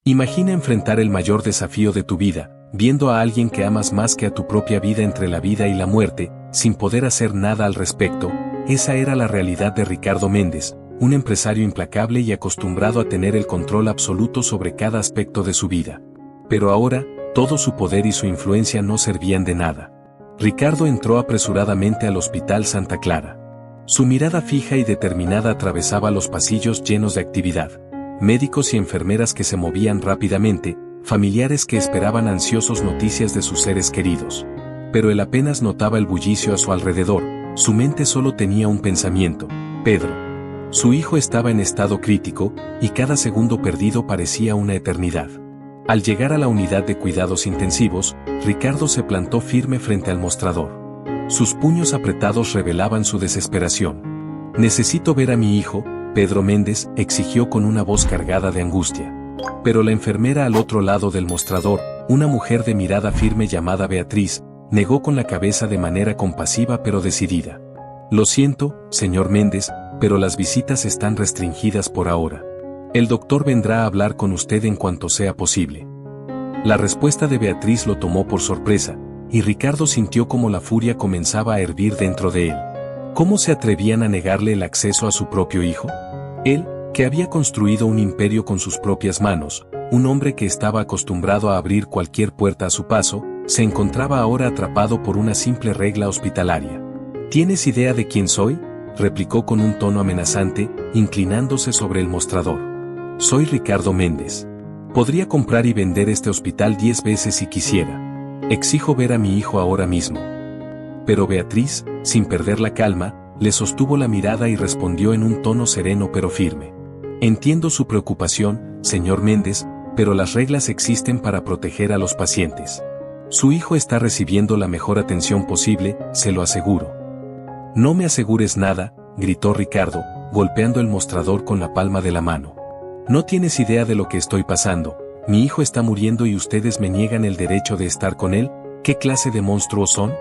Imagina enfrentar el mayor desafío de tu vida, viendo a alguien que amas más que a tu propia vida entre la vida y la muerte, sin poder hacer nada al respecto. Esa era la realidad de Ricardo Méndez, un empresario implacable y acostumbrado a tener el control absoluto sobre cada aspecto de su vida. Pero ahora, todo su poder y su influencia no servían de nada. Ricardo entró apresuradamente al Hospital Santa Clara. Su mirada fija y determinada atravesaba los pasillos llenos de actividad. Médicos y enfermeras que se movían rápidamente, familiares que esperaban ansiosos noticias de sus seres queridos. Pero él apenas notaba el bullicio a su alrededor, su mente solo tenía un pensamiento: Pedro. Su hijo estaba en estado crítico, y cada segundo perdido parecía una eternidad. Al llegar a la unidad de cuidados intensivos, Ricardo se plantó firme frente al mostrador. Sus puños apretados revelaban su desesperación. «Necesito ver a mi hijo», Pedro Méndez exigió con una voz cargada de angustia. Pero la enfermera al otro lado del mostrador, una mujer de mirada firme llamada Beatriz, negó con la cabeza de manera compasiva pero decidida. «Lo siento, señor Méndez, pero las visitas están restringidas por ahora. El doctor vendrá a hablar con usted en cuanto sea posible». La respuesta de Beatriz lo tomó por sorpresa, y Ricardo sintió como la furia comenzaba a hervir dentro de él. ¿Cómo se atrevían a negarle el acceso a su propio hijo? Él, que había construido un imperio con sus propias manos, un hombre que estaba acostumbrado a abrir cualquier puerta a su paso, se encontraba ahora atrapado por una simple regla hospitalaria. ¿Tienes idea de quién soy?, replicó con un tono amenazante, inclinándose sobre el mostrador. «Soy Ricardo Méndez. Podría comprar y vender este hospital 10 veces si quisiera. Exijo ver a mi hijo ahora mismo». Pero Beatriz, sin perder la calma, le sostuvo la mirada y respondió en un tono sereno pero firme. «Entiendo su preocupación, señor Méndez, pero las reglas existen para proteger a los pacientes. Su hijo está recibiendo la mejor atención posible, se lo aseguro». «No me asegures nada», gritó Ricardo, golpeando el mostrador con la palma de la mano. «No tienes idea de lo que estoy pasando. Mi hijo está muriendo y ustedes me niegan el derecho de estar con él. ¿Qué clase de monstruos son?».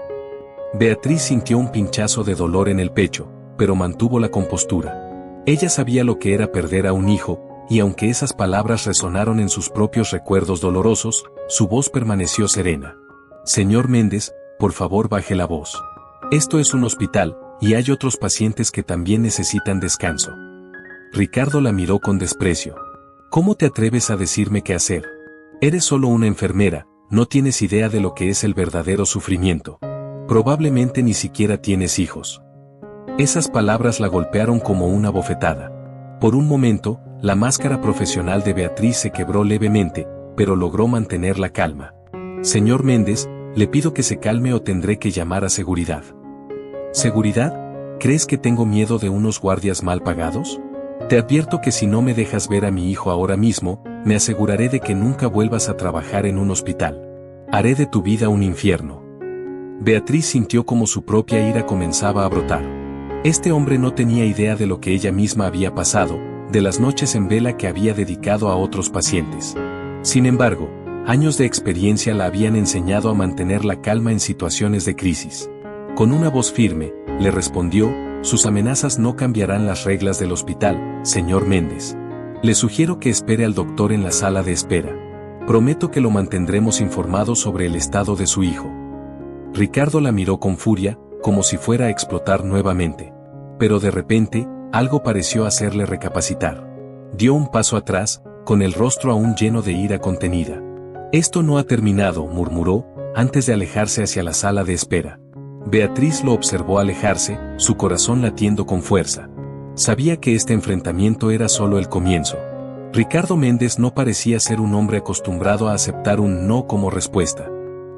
Beatriz sintió un pinchazo de dolor en el pecho, pero mantuvo la compostura. Ella sabía lo que era perder a un hijo, y aunque esas palabras resonaron en sus propios recuerdos dolorosos, su voz permaneció serena. «Señor Méndez, por favor baje la voz. Esto es un hospital, y hay otros pacientes que también necesitan descanso». Ricardo la miró con desprecio. «¿Cómo te atreves a decirme qué hacer? Eres solo una enfermera, no tienes idea de lo que es el verdadero sufrimiento. Probablemente ni siquiera tienes hijos». Esas palabras la golpearon como una bofetada. Por un momento, la máscara profesional de Beatriz se quebró levemente, pero logró mantener la calma. «Señor Méndez, le pido que se calme o tendré que llamar a seguridad». «¿Seguridad? ¿Crees que tengo miedo de unos guardias mal pagados? Te advierto que si no me dejas ver a mi hijo ahora mismo, me aseguraré de que nunca vuelvas a trabajar en un hospital. Haré de tu vida un infierno». Beatriz sintió como su propia ira comenzaba a brotar. Este hombre no tenía idea de lo que ella misma había pasado, de las noches en vela que había dedicado a otros pacientes. Sin embargo, años de experiencia la habían enseñado a mantener la calma en situaciones de crisis. Con una voz firme, le respondió: «Sus amenazas no cambiarán las reglas del hospital, señor Méndez. Le sugiero que espere al doctor en la sala de espera. Prometo que lo mantendremos informado sobre el estado de su hijo». Ricardo la miró con furia, como si fuera a explotar nuevamente. Pero de repente, algo pareció hacerle recapacitar. Dio un paso atrás, con el rostro aún lleno de ira contenida. «Esto no ha terminado», murmuró, antes de alejarse hacia la sala de espera. Beatriz lo observó alejarse, su corazón latiendo con fuerza. Sabía que este enfrentamiento era solo el comienzo. Ricardo Méndez no parecía ser un hombre acostumbrado a aceptar un no como respuesta.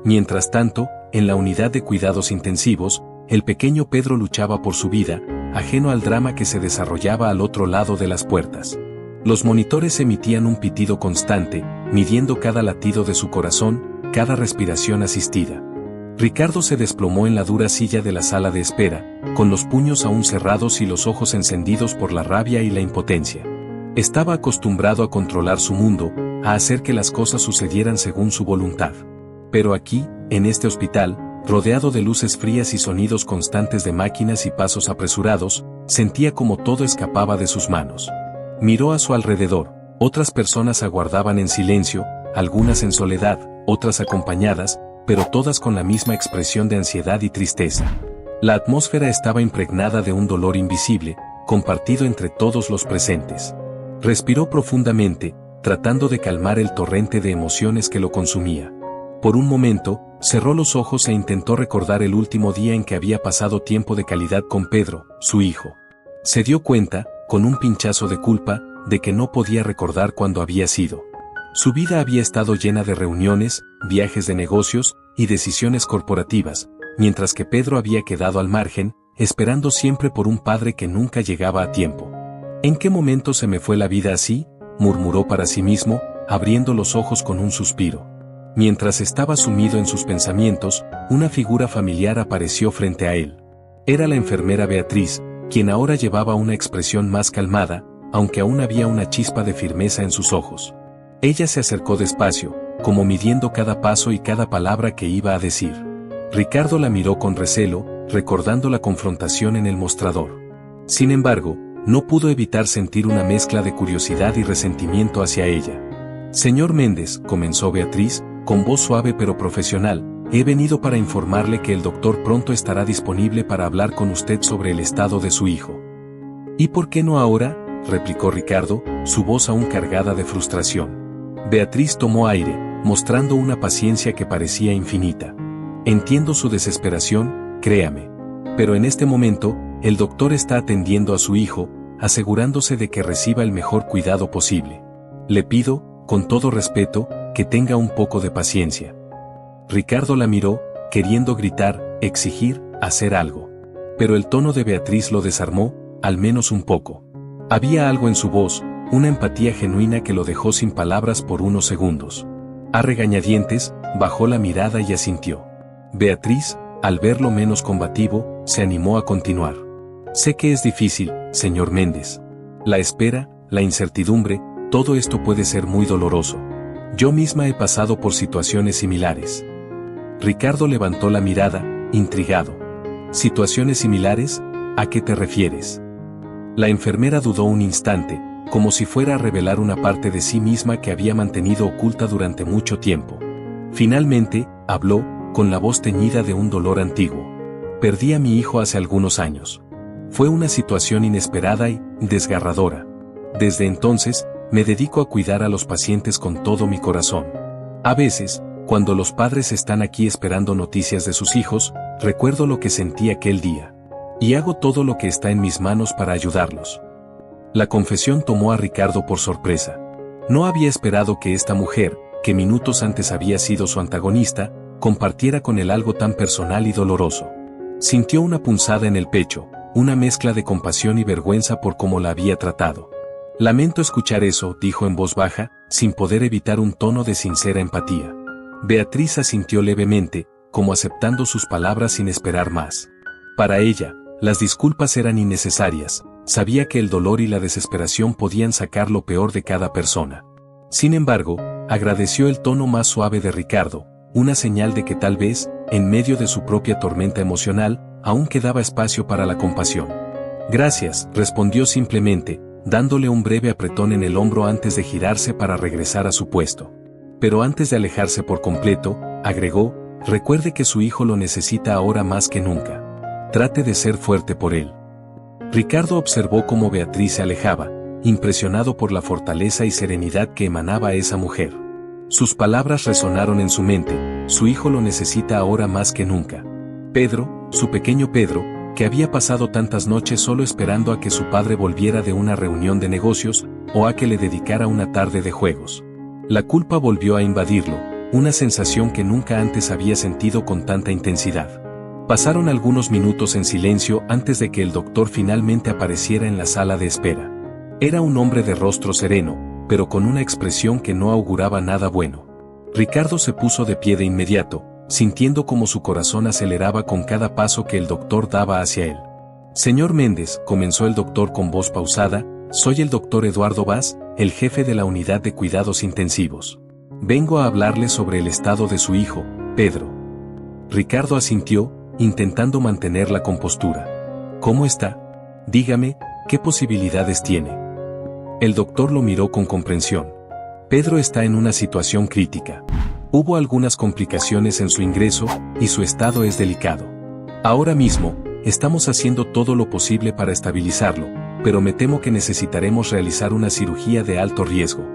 Mientras tanto, en la unidad de cuidados intensivos, el pequeño Pedro luchaba por su vida, ajeno al drama que se desarrollaba al otro lado de las puertas. Los monitores emitían un pitido constante, midiendo cada latido de su corazón, cada respiración asistida. Ricardo se desplomó en la dura silla de la sala de espera, con los puños aún cerrados y los ojos encendidos por la rabia y la impotencia. Estaba acostumbrado a controlar su mundo, a hacer que las cosas sucedieran según su voluntad. Pero aquí, en este hospital, rodeado de luces frías y sonidos constantes de máquinas y pasos apresurados, sentía como todo escapaba de sus manos. Miró a su alrededor, Otras personas aguardaban en silencio, algunas en soledad, otras acompañadas, pero todas con la misma expresión de ansiedad y tristeza. La atmósfera estaba impregnada de un dolor invisible, compartido entre todos los presentes. Respiró profundamente, tratando de calmar el torrente de emociones que lo consumía. Por un momento, cerró los ojos e intentó recordar el último día en que había pasado tiempo de calidad con Pedro, su hijo. Se dio cuenta, con un pinchazo de culpa, de que no podía recordar cuándo había sido. Su vida había estado llena de reuniones, viajes de negocios y decisiones corporativas, mientras que Pedro había quedado al margen, esperando siempre por un padre que nunca llegaba a tiempo. ¿En qué momento se me fue la vida así?, murmuró para sí mismo, abriendo los ojos con un suspiro. Mientras estaba sumido en sus pensamientos, una figura familiar apareció frente a él. Era la enfermera Beatriz, quien ahora llevaba una expresión más calmada, aunque aún había una chispa de firmeza en sus ojos. Ella se acercó despacio, como midiendo cada paso y cada palabra que iba a decir. Ricardo la miró con recelo, recordando la confrontación en el mostrador. Sin embargo, no pudo evitar sentir una mezcla de curiosidad y resentimiento hacia ella. Señor Méndez, comenzó Beatriz, con voz suave pero profesional, he venido para informarle que el doctor pronto estará disponible para hablar con usted sobre el estado de su hijo. ¿Y por qué no ahora?, replicó Ricardo, su voz aún cargada de frustración. Beatriz tomó aire, mostrando una paciencia que parecía infinita. Entiendo su desesperación, créame. Pero en este momento, el doctor está atendiendo a su hijo, asegurándose de que reciba el mejor cuidado posible. Le pido, con todo respeto, que tenga un poco de paciencia. Ricardo la miró, queriendo gritar, exigir, hacer algo. Pero el tono de Beatriz lo desarmó, al menos un poco. Había algo en su voz, una empatía genuina que lo dejó sin palabras por unos segundos. A regañadientes, bajó la mirada y asintió. Beatriz, al verlo menos combativo, se animó a continuar. Sé que es difícil, señor Méndez. La espera, la incertidumbre, todo esto puede ser muy doloroso. Yo misma he pasado por situaciones similares. Ricardo levantó la mirada, intrigado. ¿Situaciones similares? ¿A qué te refieres? La enfermera dudó un instante, como si fuera a revelar una parte de sí misma que había mantenido oculta durante mucho tiempo. Finalmente, habló, con la voz teñida de un dolor antiguo. Perdí a mi hijo hace algunos años. Fue una situación inesperada y desgarradora. Desde entonces, me dedico a cuidar a los pacientes con todo mi corazón. A veces, cuando los padres están aquí esperando noticias de sus hijos, recuerdo lo que sentí aquel día. Y hago todo lo que está en mis manos para ayudarlos. La confesión tomó a Ricardo por sorpresa. No había esperado que esta mujer, que minutos antes había sido su antagonista, compartiera con él algo tan personal y doloroso. Sintió una punzada en el pecho, una mezcla de compasión y vergüenza por cómo la había tratado. Lamento escuchar eso, dijo en voz baja, sin poder evitar un tono de sincera empatía. Beatriz asintió levemente, como aceptando sus palabras sin esperar más. Para ella, las disculpas eran innecesarias, sabía que el dolor y la desesperación podían sacar lo peor de cada persona. Sin embargo, agradeció el tono más suave de Ricardo, una señal de que tal vez, en medio de su propia tormenta emocional, aún quedaba espacio para la compasión. Gracias, respondió simplemente, dándole un breve apretón en el hombro antes de girarse para regresar a su puesto. Pero antes de alejarse por completo, agregó, recuerde que su hijo lo necesita ahora más que nunca. Trate de ser fuerte por él. Ricardo observó cómo Beatriz se alejaba, impresionado por la fortaleza y serenidad que emanaba esa mujer. Sus palabras resonaron en su mente, su hijo lo necesita ahora más que nunca. Pedro, su pequeño Pedro, que había pasado tantas noches solo esperando a que su padre volviera de una reunión de negocios, o a que le dedicara una tarde de juegos. La culpa volvió a invadirlo, una sensación que nunca antes había sentido con tanta intensidad. Pasaron algunos minutos en silencio antes de que el doctor finalmente apareciera en la sala de espera. Era un hombre de rostro sereno, pero con una expresión que no auguraba nada bueno. Ricardo se puso de pie de inmediato, sintiendo como su corazón aceleraba con cada paso que el doctor daba hacia él. Señor Méndez, comenzó el doctor con voz pausada, soy el doctor Eduardo Vaz, el jefe de la unidad de cuidados intensivos. Vengo a hablarle sobre el estado de su hijo, Pedro. Ricardo asintió, intentando mantener la compostura. ¿Cómo está? Dígame, ¿qué posibilidades tiene? El doctor lo miró con comprensión. Pedro está en una situación crítica. Hubo algunas complicaciones en su ingreso, y su estado es delicado. Ahora mismo, estamos haciendo todo lo posible para estabilizarlo, pero me temo que necesitaremos realizar una cirugía de alto riesgo.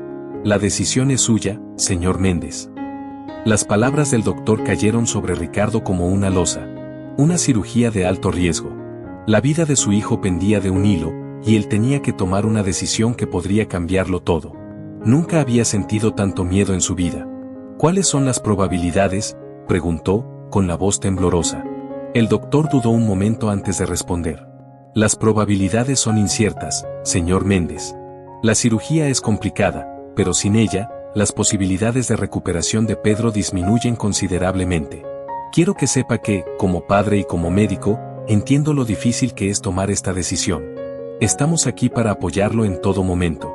La decisión es suya, señor Méndez. Las palabras del doctor cayeron sobre Ricardo como una losa. Una cirugía de alto riesgo. La vida de su hijo pendía de un hilo, y él tenía que tomar una decisión que podría cambiarlo todo. Nunca había sentido tanto miedo en su vida. ¿Cuáles son las probabilidades?, preguntó, con la voz temblorosa. El doctor dudó un momento antes de responder. Las probabilidades son inciertas, señor Méndez. La cirugía es complicada, pero sin ella, las posibilidades de recuperación de Pedro disminuyen considerablemente. Quiero que sepa que, como padre y como médico, entiendo lo difícil que es tomar esta decisión. Estamos aquí para apoyarlo en todo momento.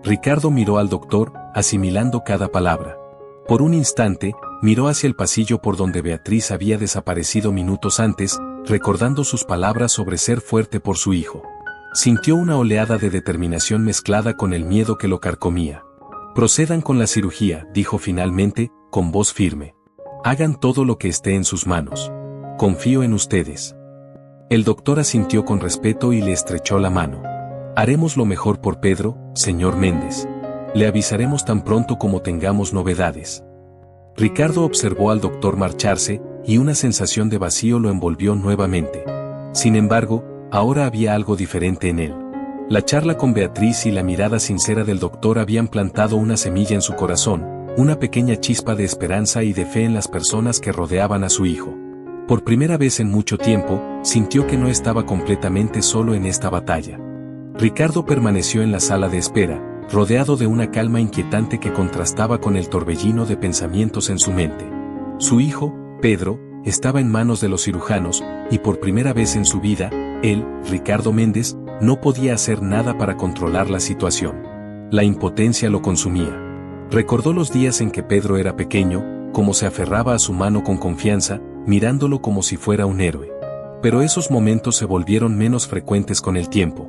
Ricardo miró al doctor, asimilando cada palabra. Por un instante, miró hacia el pasillo por donde Beatriz había desaparecido minutos antes, recordando sus palabras sobre ser fuerte por su hijo. Sintió una oleada de determinación mezclada con el miedo que lo carcomía. Procedan con la cirugía, dijo finalmente, con voz firme. Hagan todo lo que esté en sus manos. Confío en ustedes. El doctor asintió con respeto y le estrechó la mano. Haremos lo mejor por Pedro, señor Méndez. Le avisaremos tan pronto como tengamos novedades. Ricardo observó al doctor marcharse, y una sensación de vacío lo envolvió nuevamente. Sin embargo, ahora había algo diferente en él. La charla con Beatriz y la mirada sincera del doctor habían plantado una semilla en su corazón, una pequeña chispa de esperanza y de fe en las personas que rodeaban a su hijo. Por primera vez en mucho tiempo, sintió que no estaba completamente solo en esta batalla. Ricardo permaneció en la sala de espera, rodeado de una calma inquietante que contrastaba con el torbellino de pensamientos en su mente. Su hijo, Pedro, estaba en manos de los cirujanos, y por primera vez en su vida, él, Ricardo Méndez, no podía hacer nada para controlar la situación. La impotencia lo consumía. Recordó los días en que Pedro era pequeño, cómo se aferraba a su mano con confianza, mirándolo como si fuera un héroe. Pero esos momentos se volvieron menos frecuentes con el tiempo.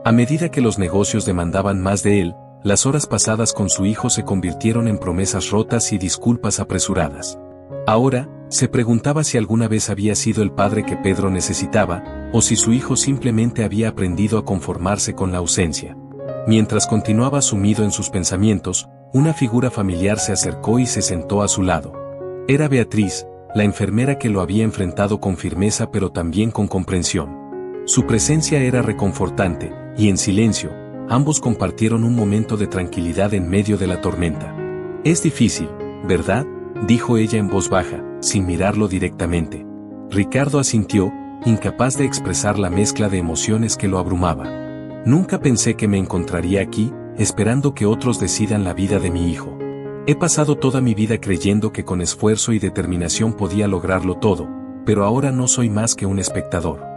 A medida que los negocios demandaban más de él, las horas pasadas con su hijo se convirtieron en promesas rotas y disculpas apresuradas. Ahora, se preguntaba si alguna vez había sido el padre que Pedro necesitaba, o si su hijo simplemente había aprendido a conformarse con la ausencia. Mientras continuaba sumido en sus pensamientos, una figura familiar se acercó y se sentó a su lado. Era Beatriz, la enfermera que lo había enfrentado con firmeza pero también con comprensión. Su presencia era reconfortante, y en silencio, ambos compartieron un momento de tranquilidad en medio de la tormenta. «Es difícil, ¿verdad?», dijo ella en voz baja, sin mirarlo directamente. Ricardo asintió, incapaz de expresar la mezcla de emociones que lo abrumaba. «Nunca pensé que me encontraría aquí, esperando que otros decidan la vida de mi hijo. He pasado toda mi vida creyendo que con esfuerzo y determinación podía lograrlo todo, pero ahora no soy más que un espectador».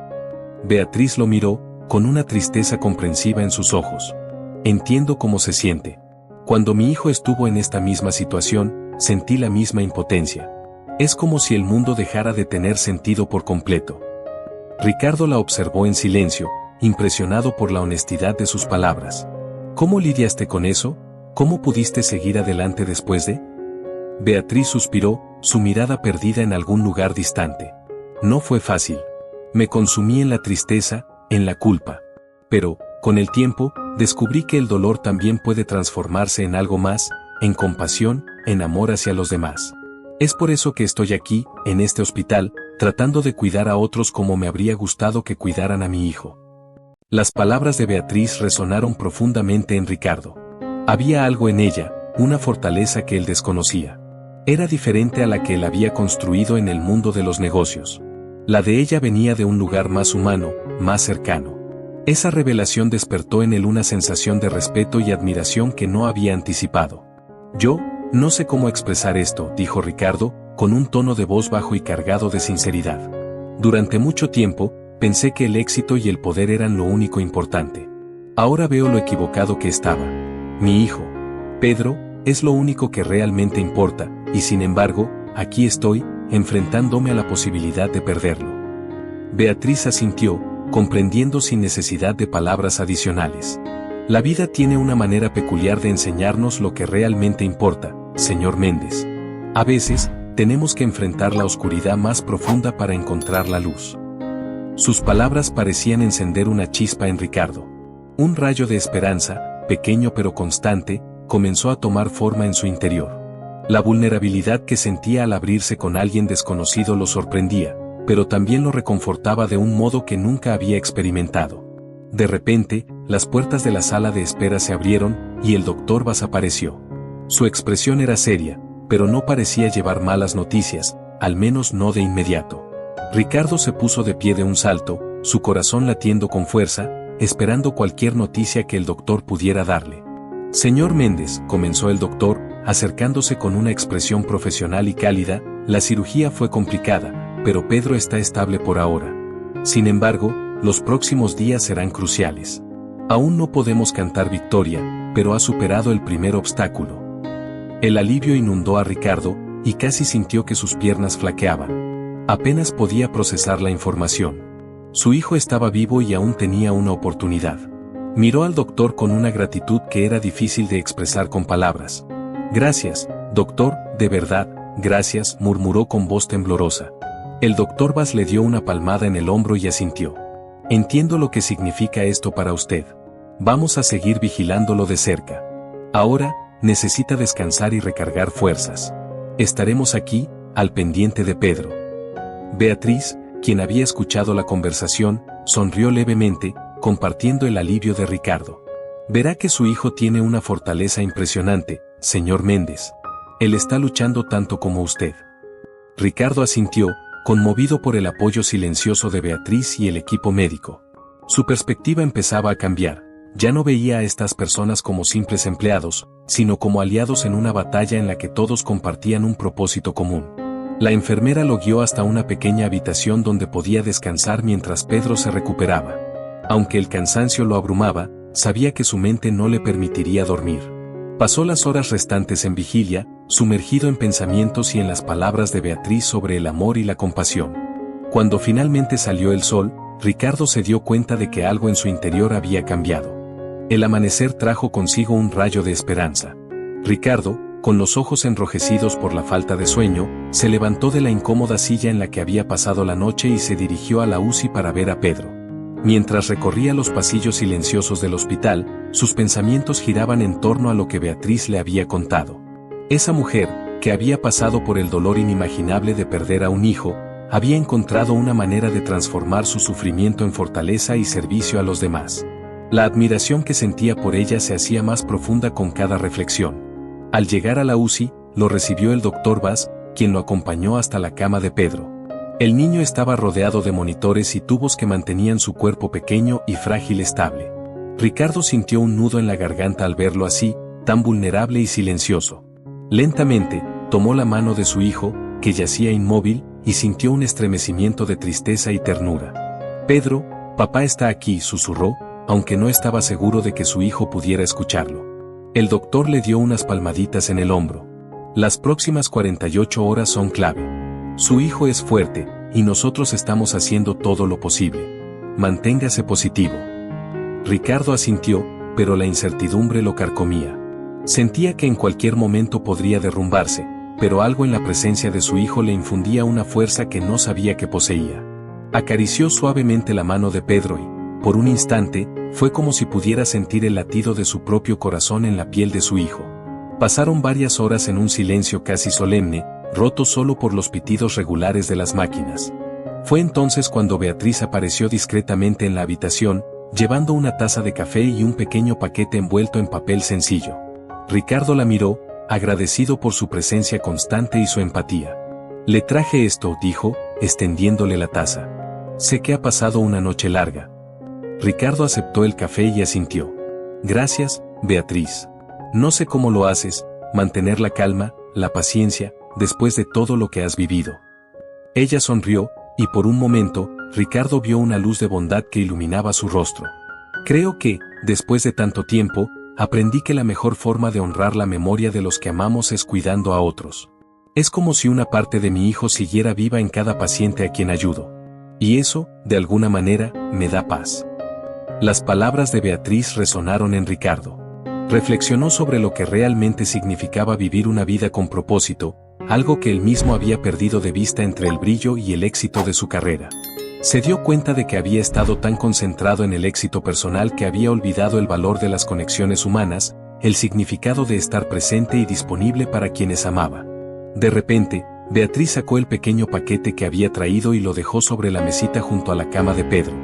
Beatriz lo miró, con una tristeza comprensiva en sus ojos. «Entiendo cómo se siente. Cuando mi hijo estuvo en esta misma situación, sentí la misma impotencia. Es como si el mundo dejara de tener sentido por completo». Ricardo la observó en silencio, impresionado por la honestidad de sus palabras. «¿Cómo lidiaste con eso? ¿Cómo pudiste seguir adelante después de...?» Beatriz suspiró, su mirada perdida en algún lugar distante. «No fue fácil. Me consumí en la tristeza, en la culpa. Pero, con el tiempo, descubrí que el dolor también puede transformarse en algo más, en compasión, en amor hacia los demás. Es por eso que estoy aquí, en este hospital, tratando de cuidar a otros como me habría gustado que cuidaran a mi hijo». Las palabras de Beatriz resonaron profundamente en Ricardo. Había algo en ella, una fortaleza que él desconocía. Era diferente a la que él había construido en el mundo de los negocios. La de ella venía de un lugar más humano, más cercano. Esa revelación despertó en él una sensación de respeto y admiración que no había anticipado. «Yo, no sé cómo expresar esto», dijo Ricardo, con un tono de voz bajo y cargado de sinceridad. «Durante mucho tiempo, pensé que el éxito y el poder eran lo único importante. Ahora veo lo equivocado que estaba. Mi hijo, Pedro, es lo único que realmente importa, y sin embargo, aquí estoy, enfrentándome a la posibilidad de perderlo». Beatriz asintió, comprendiendo sin necesidad de palabras adicionales. La vida tiene una manera peculiar de enseñarnos lo que realmente importa, señor Méndez. A veces, tenemos que enfrentar la oscuridad más profunda para encontrar la luz. Sus palabras parecían encender una chispa en Ricardo. Un rayo de esperanza, pequeño pero constante, comenzó a tomar forma en su interior. La vulnerabilidad que sentía al abrirse con alguien desconocido lo sorprendía, pero también lo reconfortaba de un modo que nunca había experimentado. De repente, las puertas de la sala de espera se abrieron, y el doctor Vaz apareció. Su expresión era seria, pero no parecía llevar malas noticias, al menos no de inmediato. Ricardo se puso de pie de un salto, su corazón latiendo con fuerza, esperando cualquier noticia que el doctor pudiera darle. Señor Méndez, comenzó el doctor, acercándose con una expresión profesional y cálida, la cirugía fue complicada, pero Pedro está estable por ahora. Sin embargo, los próximos días serán cruciales. Aún no podemos cantar victoria, pero ha superado el primer obstáculo. El alivio inundó a Ricardo, y casi sintió que sus piernas flaqueaban. Apenas podía procesar la información. Su hijo estaba vivo y aún tenía una oportunidad. Miró al doctor con una gratitud que era difícil de expresar con palabras. Gracias, doctor, de verdad, gracias, murmuró con voz temblorosa. El doctor Vaz le dio una palmada en el hombro y asintió. Entiendo lo que significa esto para usted. Vamos a seguir vigilándolo de cerca. Ahora, necesita descansar y recargar fuerzas. Estaremos aquí, al pendiente de Pedro. Beatriz, quien había escuchado la conversación, sonrió levemente, compartiendo el alivio de Ricardo. Verá que su hijo tiene una fortaleza impresionante, señor Méndez. Él está luchando tanto como usted. Ricardo asintió, conmovido por el apoyo silencioso de Beatriz y el equipo médico. Su perspectiva empezaba a cambiar. Ya no veía a estas personas como simples empleados, sino como aliados en una batalla en la que todos compartían un propósito común. La enfermera lo guió hasta una pequeña habitación donde podía descansar mientras Pedro se recuperaba. Aunque el cansancio lo abrumaba, sabía que su mente no le permitiría dormir. Pasó las horas restantes en vigilia, sumergido en pensamientos y en las palabras de Beatriz sobre el amor y la compasión. Cuando finalmente salió el sol, Ricardo se dio cuenta de que algo en su interior había cambiado. El amanecer trajo consigo un rayo de esperanza. Ricardo, con los ojos enrojecidos por la falta de sueño, se levantó de la incómoda silla en la que había pasado la noche y se dirigió a la UCI para ver a Pedro. Mientras recorría los pasillos silenciosos del hospital, sus pensamientos giraban en torno a lo que Beatriz le había contado. Esa mujer, que había pasado por el dolor inimaginable de perder a un hijo, había encontrado una manera de transformar su sufrimiento en fortaleza y servicio a los demás. La admiración que sentía por ella se hacía más profunda con cada reflexión. Al llegar a la UCI, lo recibió el doctor Vaz, quien lo acompañó hasta la cama de Pedro. El niño estaba rodeado de monitores y tubos que mantenían su cuerpo pequeño y frágil estable. Ricardo sintió un nudo en la garganta al verlo así, tan vulnerable y silencioso. Lentamente, tomó la mano de su hijo, que yacía inmóvil, y sintió un estremecimiento de tristeza y ternura. «Pedro, papá está aquí», susurró, aunque no estaba seguro de que su hijo pudiera escucharlo. El doctor le dio unas palmaditas en el hombro. «Las próximas 48 horas son clave. Su hijo es fuerte, y nosotros estamos haciendo todo lo posible. Manténgase positivo». Ricardo asintió, pero la incertidumbre lo carcomía. Sentía que en cualquier momento podría derrumbarse, pero algo en la presencia de su hijo le infundía una fuerza que no sabía que poseía. Acarició suavemente la mano de Pedro y, por un instante, fue como si pudiera sentir el latido de su propio corazón en la piel de su hijo. Pasaron varias horas en un silencio casi solemne, roto solo por los pitidos regulares de las máquinas. Fue entonces cuando Beatriz apareció discretamente en la habitación, llevando una taza de café y un pequeño paquete envuelto en papel sencillo. Ricardo la miró, agradecido por su presencia constante y su empatía. «Le traje esto», dijo, extendiéndole la taza. «Sé que ha pasado una noche larga». Ricardo aceptó el café y asintió. «Gracias, Beatriz. No sé cómo lo haces, mantener la calma, la paciencia, después de todo lo que has vivido». Ella sonrió, y por un momento, Ricardo vio una luz de bondad que iluminaba su rostro. «Creo que, después de tanto tiempo, aprendí que la mejor forma de honrar la memoria de los que amamos es cuidando a otros. Es como si una parte de mi hijo siguiera viva en cada paciente a quien ayudo. Y eso, de alguna manera, me da paz». Las palabras de Beatriz resonaron en Ricardo. Reflexionó sobre lo que realmente significaba vivir una vida con propósito, algo que él mismo había perdido de vista entre el brillo y el éxito de su carrera. Se dio cuenta de que había estado tan concentrado en el éxito personal que había olvidado el valor de las conexiones humanas, el significado de estar presente y disponible para quienes amaba. De repente, Beatriz sacó el pequeño paquete que había traído y lo dejó sobre la mesita junto a la cama de Pedro.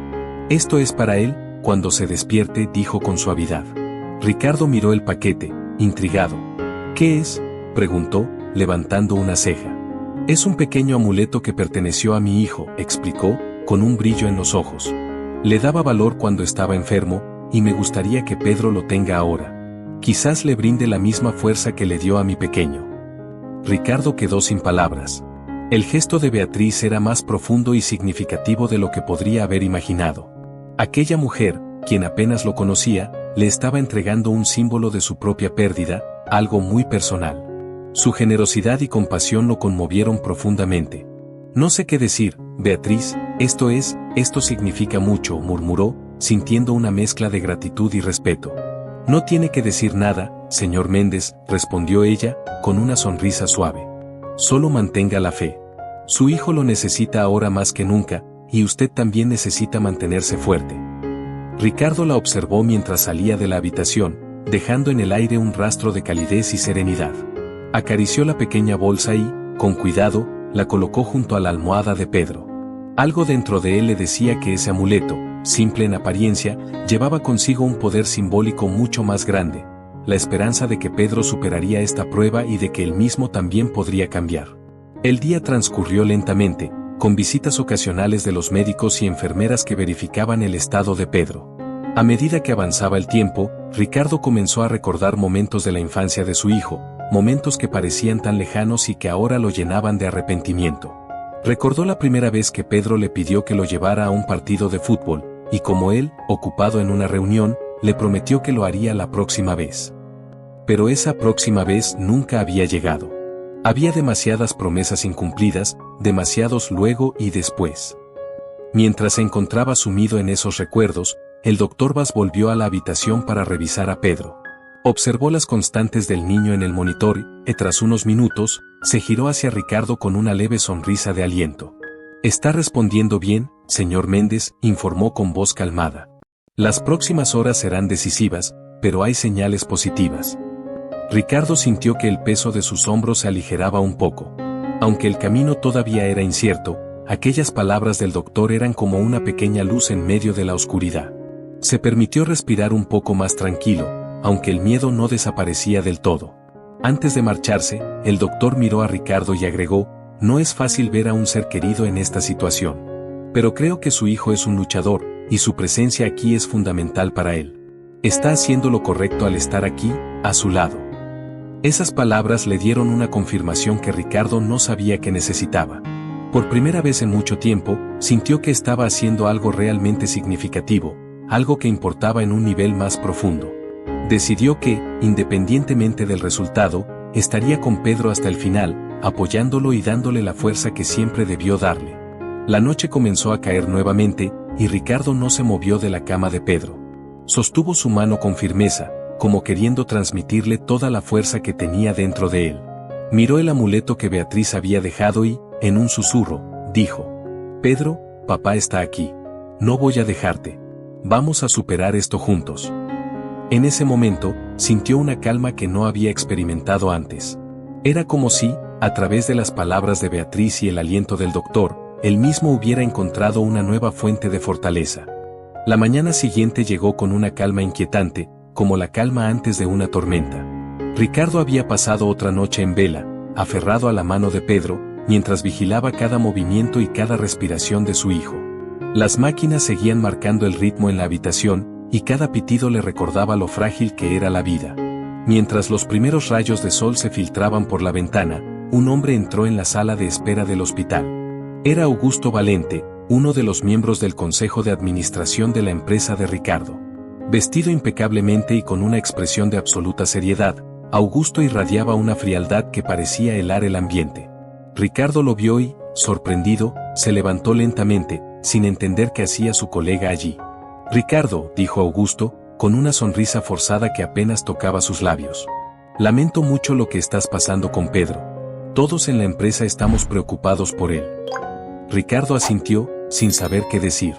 «Esto es para él, cuando se despierte», dijo con suavidad. Ricardo miró el paquete, intrigado. «¿Qué es?», preguntó, levantando una ceja. «Es un pequeño amuleto que perteneció a mi hijo», explicó, con un brillo en los ojos. «Le daba valor cuando estaba enfermo, y me gustaría que Pedro lo tenga ahora. Quizás le brinde la misma fuerza que le dio a mi pequeño». Ricardo quedó sin palabras. El gesto de Beatriz era más profundo y significativo de lo que podría haber imaginado. Aquella mujer, quien apenas lo conocía, le estaba entregando un símbolo de su propia pérdida, algo muy personal. Su generosidad y compasión lo conmovieron profundamente. «No sé qué decir, Beatriz, esto significa mucho», murmuró, sintiendo una mezcla de gratitud y respeto. «No tiene que decir nada, señor Méndez», respondió ella, con una sonrisa suave. «Solo mantenga la fe. Su hijo lo necesita ahora más que nunca, y usted también necesita mantenerse fuerte». Ricardo la observó mientras salía de la habitación, dejando en el aire un rastro de calidez y serenidad. Acarició la pequeña bolsa y, con cuidado, la colocó junto a la almohada de Pedro. Algo dentro de él le decía que ese amuleto, simple en apariencia, llevaba consigo un poder simbólico mucho más grande, la esperanza de que Pedro superaría esta prueba y de que él mismo también podría cambiar. El día transcurrió lentamente, con visitas ocasionales de los médicos y enfermeras que verificaban el estado de Pedro. A medida que avanzaba el tiempo, Ricardo comenzó a recordar momentos de la infancia de su hijo, momentos que parecían tan lejanos y que ahora lo llenaban de arrepentimiento. Recordó la primera vez que Pedro le pidió que lo llevara a un partido de fútbol, y como él, ocupado en una reunión, le prometió que lo haría la próxima vez. Pero esa próxima vez nunca había llegado. Había demasiadas promesas incumplidas, demasiados luego y después. Mientras se encontraba sumido en esos recuerdos, el doctor Vaz volvió a la habitación para revisar a Pedro. Observó las constantes del niño en el monitor y, tras unos minutos, se giró hacia Ricardo con una leve sonrisa de aliento. «Está respondiendo bien, señor Méndez», informó con voz calmada. «Las próximas horas serán decisivas, pero hay señales positivas». Ricardo sintió que el peso de sus hombros se aligeraba un poco. Aunque el camino todavía era incierto, aquellas palabras del doctor eran como una pequeña luz en medio de la oscuridad. Se permitió respirar un poco más tranquilo, aunque el miedo no desaparecía del todo. Antes de marcharse, el doctor miró a Ricardo y agregó: «No es fácil ver a un ser querido en esta situación. Pero creo que su hijo es un luchador, y su presencia aquí es fundamental para él. Está haciendo lo correcto al estar aquí, a su lado». Esas palabras le dieron una confirmación que Ricardo no sabía que necesitaba. Por primera vez en mucho tiempo, sintió que estaba haciendo algo realmente significativo, algo que importaba en un nivel más profundo. Decidió que, independientemente del resultado, estaría con Pedro hasta el final, apoyándolo y dándole la fuerza que siempre debió darle. La noche comenzó a caer nuevamente, y Ricardo no se movió de la cama de Pedro. Sostuvo su mano con firmeza, como queriendo transmitirle toda la fuerza que tenía dentro de él. Miró el amuleto que Beatriz había dejado y, en un susurro, dijo: «Pedro, papá está aquí. No voy a dejarte. Vamos a superar esto juntos». En ese momento, sintió una calma que no había experimentado antes. Era como si, a través de las palabras de Beatriz y el aliento del doctor, él mismo hubiera encontrado una nueva fuente de fortaleza. La mañana siguiente llegó con una calma inquietante, como la calma antes de una tormenta. Ricardo había pasado otra noche en vela, aferrado a la mano de Pedro, mientras vigilaba cada movimiento y cada respiración de su hijo. Las máquinas seguían marcando el ritmo en la habitación, y cada pitido le recordaba lo frágil que era la vida. Mientras los primeros rayos de sol se filtraban por la ventana, un hombre entró en la sala de espera del hospital. Era Augusto Valente, uno de los miembros del consejo de administración de la empresa de Ricardo. Vestido impecablemente y con una expresión de absoluta seriedad, Augusto irradiaba una frialdad que parecía helar el ambiente. Ricardo lo vio y, sorprendido, se levantó lentamente, sin entender qué hacía su colega allí. Ricardo, dijo Augusto, con una sonrisa forzada que apenas tocaba sus labios. Lamento mucho lo que estás pasando con Pedro. Todos en la empresa estamos preocupados por él. Ricardo asintió, sin saber qué decir.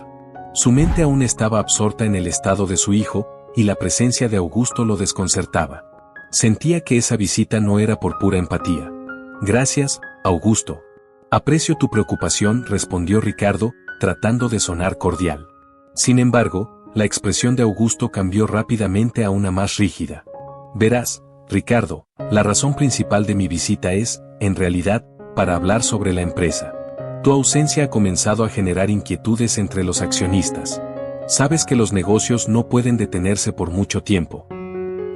Su mente aún estaba absorta en el estado de su hijo, y la presencia de Augusto lo desconcertaba. Sentía que esa visita no era por pura empatía. Gracias, Augusto. Aprecio tu preocupación, respondió Ricardo, tratando de sonar cordial. Sin embargo, la expresión de Augusto cambió rápidamente a una más rígida. Verás, Ricardo, la razón principal de mi visita es, en realidad, para hablar sobre la empresa. Tu ausencia ha comenzado a generar inquietudes entre los accionistas. Sabes que los negocios no pueden detenerse por mucho tiempo.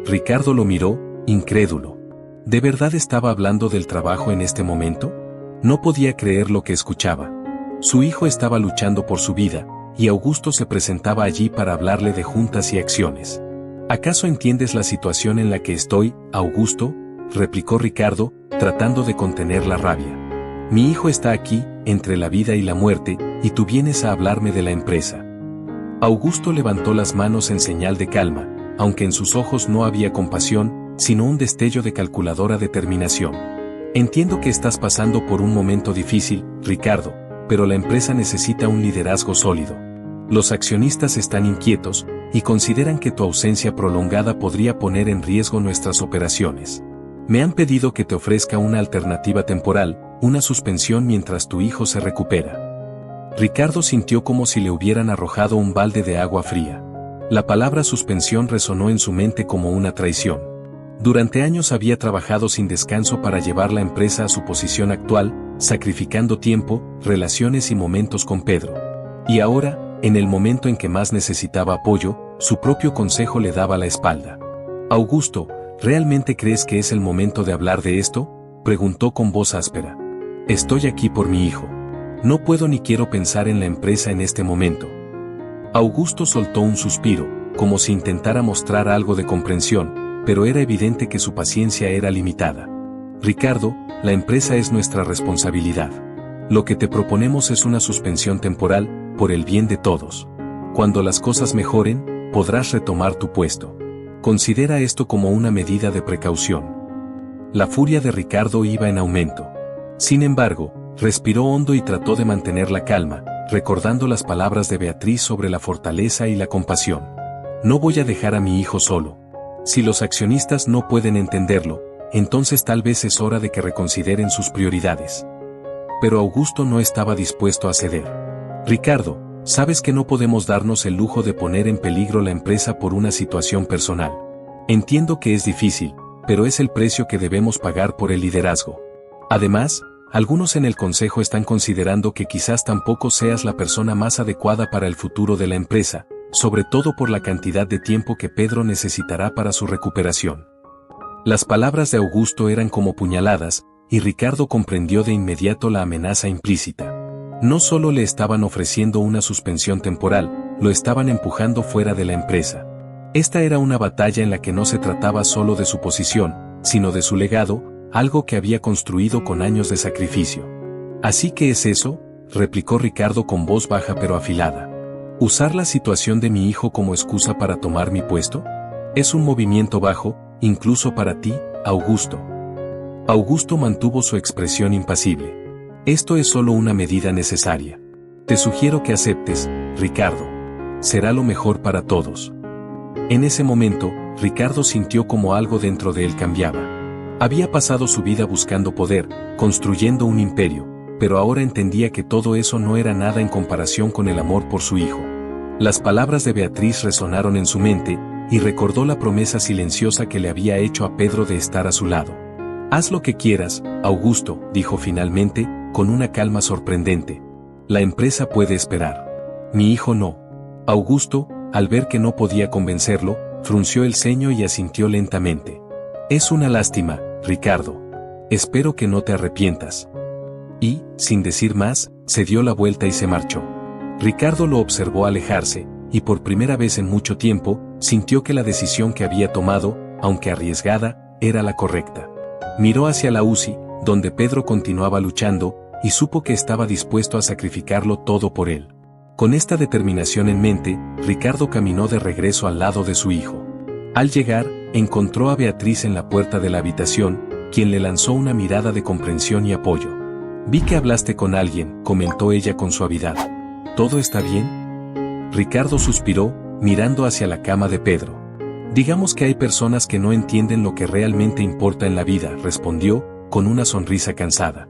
Ricardo lo miró, incrédulo. ¿De verdad estaba hablando del trabajo en este momento? No podía creer lo que escuchaba. Su hijo estaba luchando por su vida, y Augusto se presentaba allí para hablarle de juntas y acciones. ¿Acaso entiendes la situación en la que estoy, Augusto?, replicó Ricardo, tratando de contener la rabia. Mi hijo está aquí, entre la vida y la muerte, y tú vienes a hablarme de la empresa. Augusto levantó las manos en señal de calma, aunque en sus ojos no había compasión, sino un destello de calculadora determinación. Entiendo que estás pasando por un momento difícil, Ricardo, pero la empresa necesita un liderazgo sólido. Los accionistas están inquietos, y consideran que tu ausencia prolongada podría poner en riesgo nuestras operaciones. Me han pedido que te ofrezca una alternativa temporal, una suspensión mientras tu hijo se recupera. Ricardo sintió como si le hubieran arrojado un balde de agua fría. La palabra suspensión resonó en su mente como una traición. Durante años había trabajado sin descanso para llevar la empresa a su posición actual, sacrificando tiempo, relaciones y momentos con Pedro. Y ahora, en el momento en que más necesitaba apoyo, su propio consejo le daba la espalda. Augusto, ¿realmente crees que es el momento de hablar de esto?, preguntó con voz áspera. Estoy aquí por mi hijo. No puedo ni quiero pensar en la empresa en este momento. Augusto soltó un suspiro, como si intentara mostrar algo de comprensión, pero era evidente que su paciencia era limitada. Ricardo, la empresa es nuestra responsabilidad. Lo que te proponemos es una suspensión temporal, por el bien de todos. Cuando las cosas mejoren, podrás retomar tu puesto. Considera esto como una medida de precaución. La furia de Ricardo iba en aumento. Sin embargo, respiró hondo y trató de mantener la calma, recordando las palabras de Beatriz sobre la fortaleza y la compasión. No voy a dejar a mi hijo solo. Si los accionistas no pueden entenderlo, entonces tal vez es hora de que reconsideren sus prioridades. Pero Augusto no estaba dispuesto a ceder. Ricardo, sabes que no podemos darnos el lujo de poner en peligro la empresa por una situación personal. Entiendo que es difícil, pero es el precio que debemos pagar por el liderazgo. Además, algunos en el consejo están considerando que quizás tampoco seas la persona más adecuada para el futuro de la empresa, sobre todo por la cantidad de tiempo que Pedro necesitará para su recuperación. Las palabras de Augusto eran como puñaladas, y Ricardo comprendió de inmediato la amenaza implícita. No solo le estaban ofreciendo una suspensión temporal, lo estaban empujando fuera de la empresa. Esta era una batalla en la que no se trataba solo de su posición, sino de su legado, algo que había construido con años de sacrificio. ¿Así que es eso?, replicó Ricardo con voz baja pero afilada. ¿Usar la situación de mi hijo como excusa para tomar mi puesto? Es un movimiento bajo, incluso para ti, Augusto. Augusto mantuvo su expresión impasible. Esto es solo una medida necesaria. Te sugiero que aceptes, Ricardo. Será lo mejor para todos. En ese momento, Ricardo sintió como algo dentro de él cambiaba. Había pasado su vida buscando poder, construyendo un imperio, pero ahora entendía que todo eso no era nada en comparación con el amor por su hijo. Las palabras de Beatriz resonaron en su mente, y recordó la promesa silenciosa que le había hecho a Pedro de estar a su lado. Haz lo que quieras, Augusto, dijo finalmente, con una calma sorprendente. La empresa puede esperar. Mi hijo no. Augusto, al ver que no podía convencerlo, frunció el ceño y asintió lentamente. Es una lástima, Ricardo. Espero que no te arrepientas. Y, sin decir más, se dio la vuelta y se marchó. Ricardo lo observó alejarse, y por primera vez en mucho tiempo, sintió que la decisión que había tomado, aunque arriesgada, era la correcta. Miró hacia la UCI, donde Pedro continuaba luchando, y supo que estaba dispuesto a sacrificarlo todo por él. Con esta determinación en mente, Ricardo caminó de regreso al lado de su hijo. Al llegar, encontró a Beatriz en la puerta de la habitación, quien le lanzó una mirada de comprensión y apoyo. «Vi que hablaste con alguien», comentó ella con suavidad. «¿Todo está bien?». Ricardo suspiró, mirando hacia la cama de Pedro. «Digamos que hay personas que no entienden lo que realmente importa en la vida», respondió, con una sonrisa cansada.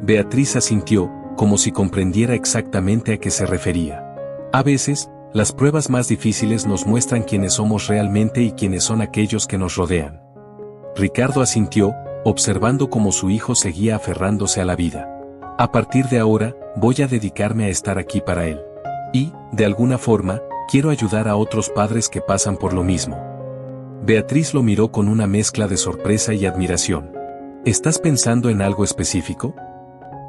Beatriz asintió, como si comprendiera exactamente a qué se refería. A veces, las pruebas más difíciles nos muestran quiénes somos realmente y quiénes son aquellos que nos rodean. Ricardo asintió, observando cómo su hijo seguía aferrándose a la vida. «A partir de ahora, voy a dedicarme a estar aquí para él. Y, de alguna forma, quiero ayudar a otros padres que pasan por lo mismo». Beatriz lo miró con una mezcla de sorpresa y admiración. «¿Estás pensando en algo específico?».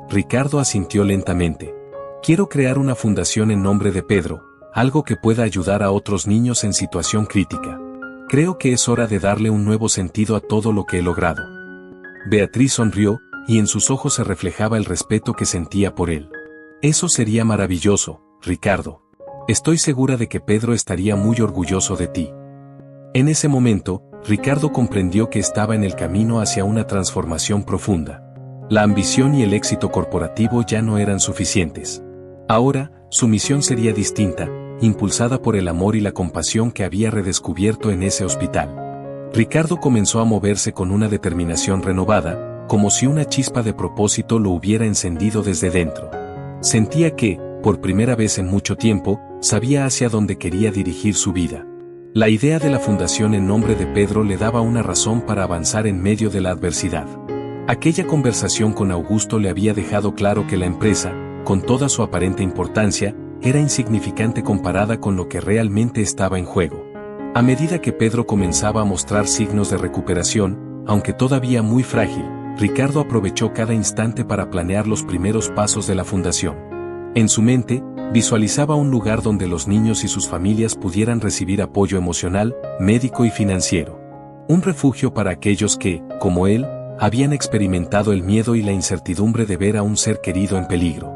Ricardo asintió lentamente. «Quiero crear una fundación en nombre de Pedro, algo que pueda ayudar a otros niños en situación crítica. Creo que es hora de darle un nuevo sentido a todo lo que he logrado». Beatriz sonrió, y en sus ojos se reflejaba el respeto que sentía por él. «Eso sería maravilloso, Ricardo. Estoy segura de que Pedro estaría muy orgulloso de ti». En ese momento, Ricardo comprendió que estaba en el camino hacia una transformación profunda. La ambición y el éxito corporativo ya no eran suficientes. Ahora, su misión sería distinta, impulsada por el amor y la compasión que había redescubierto en ese hospital. Ricardo comenzó a moverse con una determinación renovada, como si una chispa de propósito lo hubiera encendido desde dentro. Sentía que, por primera vez en mucho tiempo, sabía hacia dónde quería dirigir su vida. La idea de la fundación en nombre de Pedro le daba una razón para avanzar en medio de la adversidad. Aquella conversación con Augusto le había dejado claro que la empresa, con toda su aparente importancia, era insignificante comparada con lo que realmente estaba en juego. A medida que Pedro comenzaba a mostrar signos de recuperación, aunque todavía muy frágil, Ricardo aprovechó cada instante para planear los primeros pasos de la fundación. En su mente, visualizaba un lugar donde los niños y sus familias pudieran recibir apoyo emocional, médico y financiero. Un refugio para aquellos que, como él, habían experimentado el miedo y la incertidumbre de ver a un ser querido en peligro.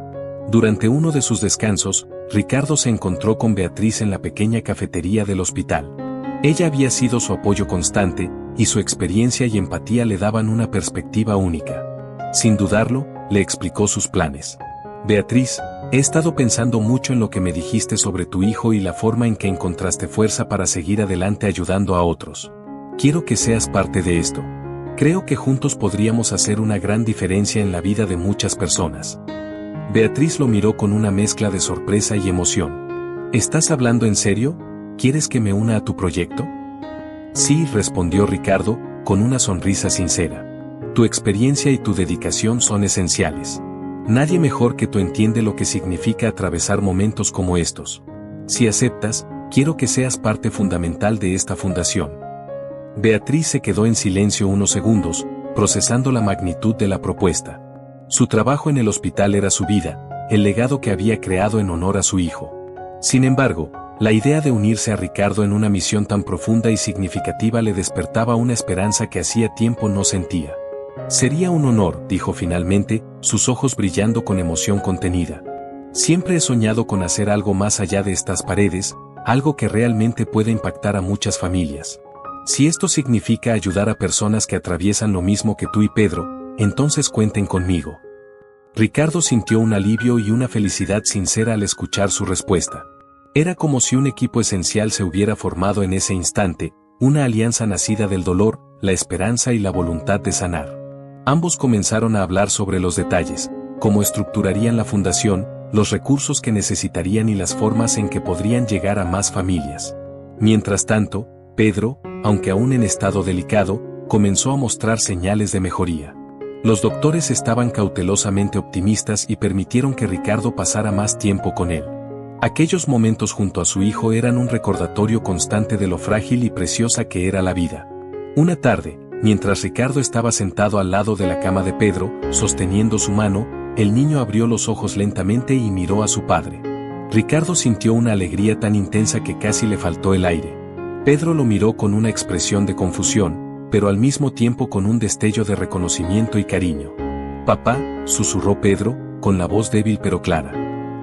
Durante uno de sus descansos, Ricardo se encontró con Beatriz en la pequeña cafetería del hospital. Ella había sido su apoyo constante, y su experiencia y empatía le daban una perspectiva única. Sin dudarlo, le explicó sus planes. «Beatriz, he estado pensando mucho en lo que me dijiste sobre tu hijo y la forma en que encontraste fuerza para seguir adelante ayudando a otros. Quiero que seas parte de esto. Creo que juntos podríamos hacer una gran diferencia en la vida de muchas personas». Beatriz lo miró con una mezcla de sorpresa y emoción. «¿Estás hablando en serio? ¿Quieres que me una a tu proyecto?». «Sí», respondió Ricardo, con una sonrisa sincera. «Tu experiencia y tu dedicación son esenciales. Nadie mejor que tú entiende lo que significa atravesar momentos como estos. Si aceptas, quiero que seas parte fundamental de esta fundación». Beatriz se quedó en silencio unos segundos, procesando la magnitud de la propuesta. Su trabajo en el hospital era su vida, el legado que había creado en honor a su hijo. Sin embargo, la idea de unirse a Ricardo en una misión tan profunda y significativa le despertaba una esperanza que hacía tiempo no sentía. «Sería un honor», dijo finalmente, sus ojos brillando con emoción contenida. «Siempre he soñado con hacer algo más allá de estas paredes, algo que realmente pueda impactar a muchas familias. Si esto significa ayudar a personas que atraviesan lo mismo que tú y Pedro, entonces cuenten conmigo». Ricardo sintió un alivio y una felicidad sincera al escuchar su respuesta. Era como si un equipo esencial se hubiera formado en ese instante, una alianza nacida del dolor, la esperanza y la voluntad de sanar. Ambos comenzaron a hablar sobre los detalles, cómo estructurarían la fundación, los recursos que necesitarían y las formas en que podrían llegar a más familias. Mientras tanto, Pedro, aunque aún en estado delicado, comenzó a mostrar señales de mejoría. Los doctores estaban cautelosamente optimistas y permitieron que Ricardo pasara más tiempo con él. Aquellos momentos junto a su hijo eran un recordatorio constante de lo frágil y preciosa que era la vida. Una tarde, mientras Ricardo estaba sentado al lado de la cama de Pedro, sosteniendo su mano, el niño abrió los ojos lentamente y miró a su padre. Ricardo sintió una alegría tan intensa que casi le faltó el aire. Pedro lo miró con una expresión de confusión, pero al mismo tiempo con un destello de reconocimiento y cariño. «Papá», susurró Pedro, con la voz débil pero clara.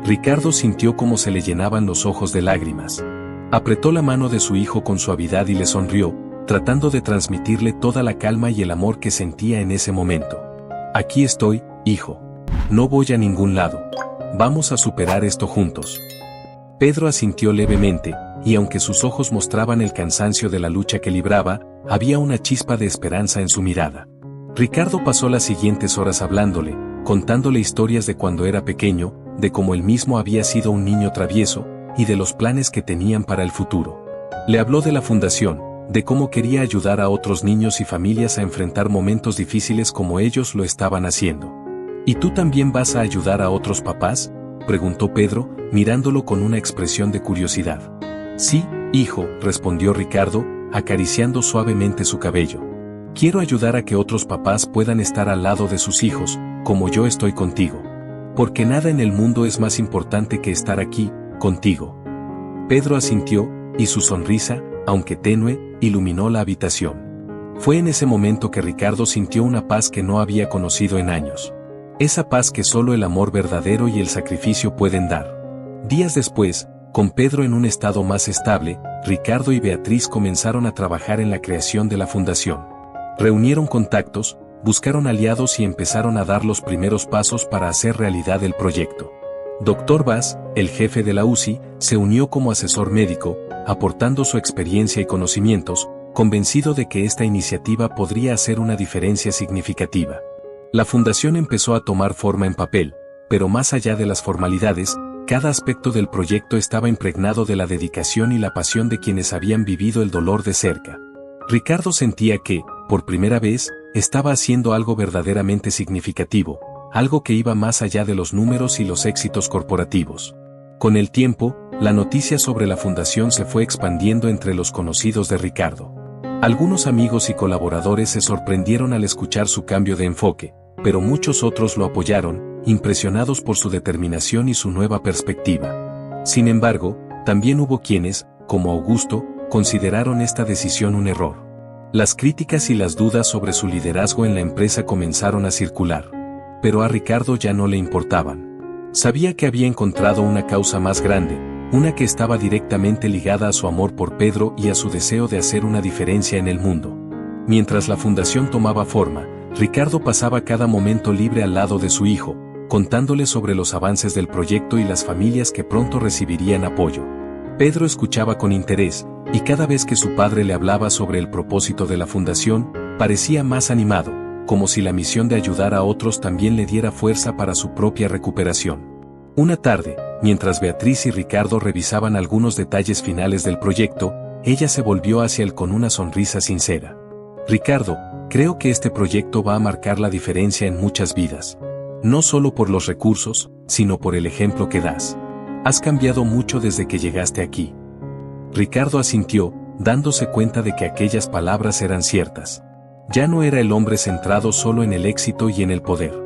Ricardo sintió cómo se le llenaban los ojos de lágrimas. Apretó la mano de su hijo con suavidad y le sonrió, tratando de transmitirle toda la calma y el amor que sentía en ese momento. Aquí estoy, hijo. No voy a ningún lado. Vamos a superar esto juntos. Pedro asintió levemente, y aunque sus ojos mostraban el cansancio de la lucha que libraba, había una chispa de esperanza en su mirada. Ricardo pasó las siguientes horas hablándole, contándole historias de cuando era pequeño, de cómo él mismo había sido un niño travieso, y de los planes que tenían para el futuro. Le habló de la fundación, de cómo quería ayudar a otros niños y familias a enfrentar momentos difíciles como ellos lo estaban haciendo. ¿Y tú también vas a ayudar a otros papás?, preguntó Pedro, mirándolo con una expresión de curiosidad. Sí, hijo, respondió Ricardo, acariciando suavemente su cabello. Quiero ayudar a que otros papás puedan estar al lado de sus hijos, como yo estoy contigo. Porque nada en el mundo es más importante que estar aquí, contigo. Pedro asintió, y su sonrisa, aunque tenue, iluminó la habitación. Fue en ese momento que Ricardo sintió una paz que no había conocido en años. Esa paz que solo el amor verdadero y el sacrificio pueden dar. Días después, con Pedro en un estado más estable, Ricardo y Beatriz comenzaron a trabajar en la creación de la fundación. Reunieron contactos, buscaron aliados y empezaron a dar los primeros pasos para hacer realidad el proyecto. Dr. Vaz, el jefe de la UCI, se unió como asesor médico, aportando su experiencia y conocimientos, convencido de que esta iniciativa podría hacer una diferencia significativa. La fundación empezó a tomar forma en papel, pero más allá de las formalidades, cada aspecto del proyecto estaba impregnado de la dedicación y la pasión de quienes habían vivido el dolor de cerca. Ricardo sentía que, por primera vez, estaba haciendo algo verdaderamente significativo, algo que iba más allá de los números y los éxitos corporativos. Con el tiempo, la noticia sobre la fundación se fue expandiendo entre los conocidos de Ricardo. Algunos amigos y colaboradores se sorprendieron al escuchar su cambio de enfoque, pero muchos otros lo apoyaron, impresionados por su determinación y su nueva perspectiva. Sin embargo, también hubo quienes, como Augusto, consideraron esta decisión un error. Las críticas y las dudas sobre su liderazgo en la empresa comenzaron a circular. Pero a Ricardo ya no le importaban. Sabía que había encontrado una causa más grande, una que estaba directamente ligada a su amor por Pedro y a su deseo de hacer una diferencia en el mundo. Mientras la fundación tomaba forma, Ricardo pasaba cada momento libre al lado de su hijo, contándole sobre los avances del proyecto y las familias que pronto recibirían apoyo. Pedro escuchaba con interés, y cada vez que su padre le hablaba sobre el propósito de la fundación, parecía más animado, como si la misión de ayudar a otros también le diera fuerza para su propia recuperación. Una tarde, mientras Beatriz y Ricardo revisaban algunos detalles finales del proyecto, ella se volvió hacia él con una sonrisa sincera. Ricardo, creo que este proyecto va a marcar la diferencia en muchas vidas. No solo por los recursos, sino por el ejemplo que das. Has cambiado mucho desde que llegaste aquí. Ricardo asintió, dándose cuenta de que aquellas palabras eran ciertas. Ya no era el hombre centrado solo en el éxito y en el poder.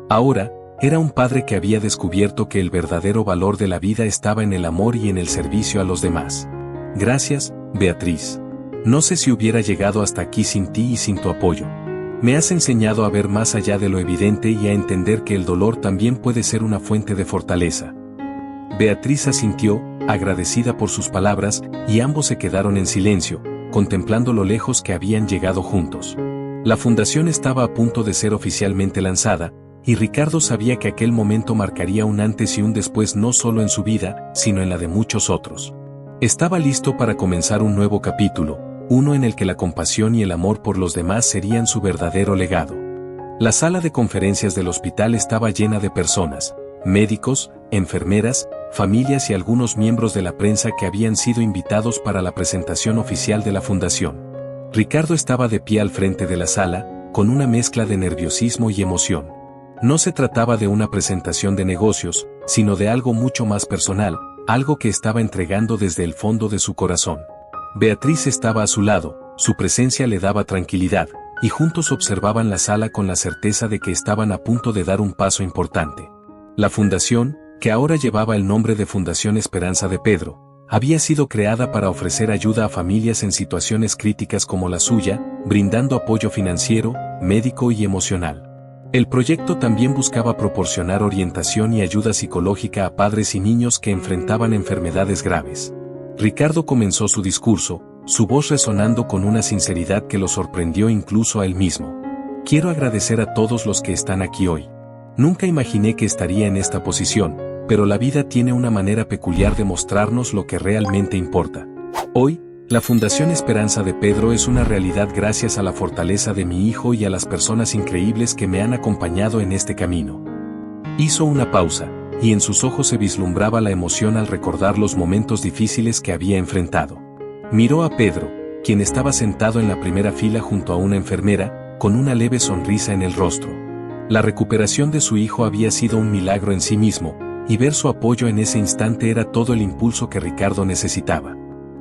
Ahora, era un padre que había descubierto que el verdadero valor de la vida estaba en el amor y en el servicio a los demás. Gracias, Beatriz. No sé si hubiera llegado hasta aquí sin ti y sin tu apoyo. Me has enseñado a ver más allá de lo evidente y a entender que el dolor también puede ser una fuente de fortaleza. Beatriz asintió, agradecida por sus palabras, y ambos se quedaron en silencio, contemplando lo lejos que habían llegado juntos. La fundación estaba a punto de ser oficialmente lanzada, y Ricardo sabía que aquel momento marcaría un antes y un después no solo en su vida, sino en la de muchos otros. Estaba listo para comenzar un nuevo capítulo, uno en el que la compasión y el amor por los demás serían su verdadero legado. La sala de conferencias del hospital estaba llena de personas, médicos, enfermeras, familias y algunos miembros de la prensa que habían sido invitados para la presentación oficial de la fundación. Ricardo estaba de pie al frente de la sala, con una mezcla de nerviosismo y emoción. No se trataba de una presentación de negocios, sino de algo mucho más personal, algo que estaba entregando desde el fondo de su corazón. Beatriz estaba a su lado, su presencia le daba tranquilidad, y juntos observaban la sala con la certeza de que estaban a punto de dar un paso importante. La fundación, que ahora llevaba el nombre de Fundación Esperanza de Pedro, había sido creada para ofrecer ayuda a familias en situaciones críticas como la suya, brindando apoyo financiero, médico y emocional. El proyecto también buscaba proporcionar orientación y ayuda psicológica a padres y niños que enfrentaban enfermedades graves. Ricardo comenzó su discurso, su voz resonando con una sinceridad que lo sorprendió incluso a él mismo. Quiero agradecer a todos los que están aquí hoy. Nunca imaginé que estaría en esta posición, pero la vida tiene una manera peculiar de mostrarnos lo que realmente importa. Hoy, la Fundación Esperanza de Pedro es una realidad gracias a la fortaleza de mi hijo y a las personas increíbles que me han acompañado en este camino. Hizo una pausa, y en sus ojos se vislumbraba la emoción al recordar los momentos difíciles que había enfrentado. Miró a Pedro, quien estaba sentado en la primera fila junto a una enfermera, con una leve sonrisa en el rostro. La recuperación de su hijo había sido un milagro en sí mismo, y ver su apoyo en ese instante era todo el impulso que Ricardo necesitaba.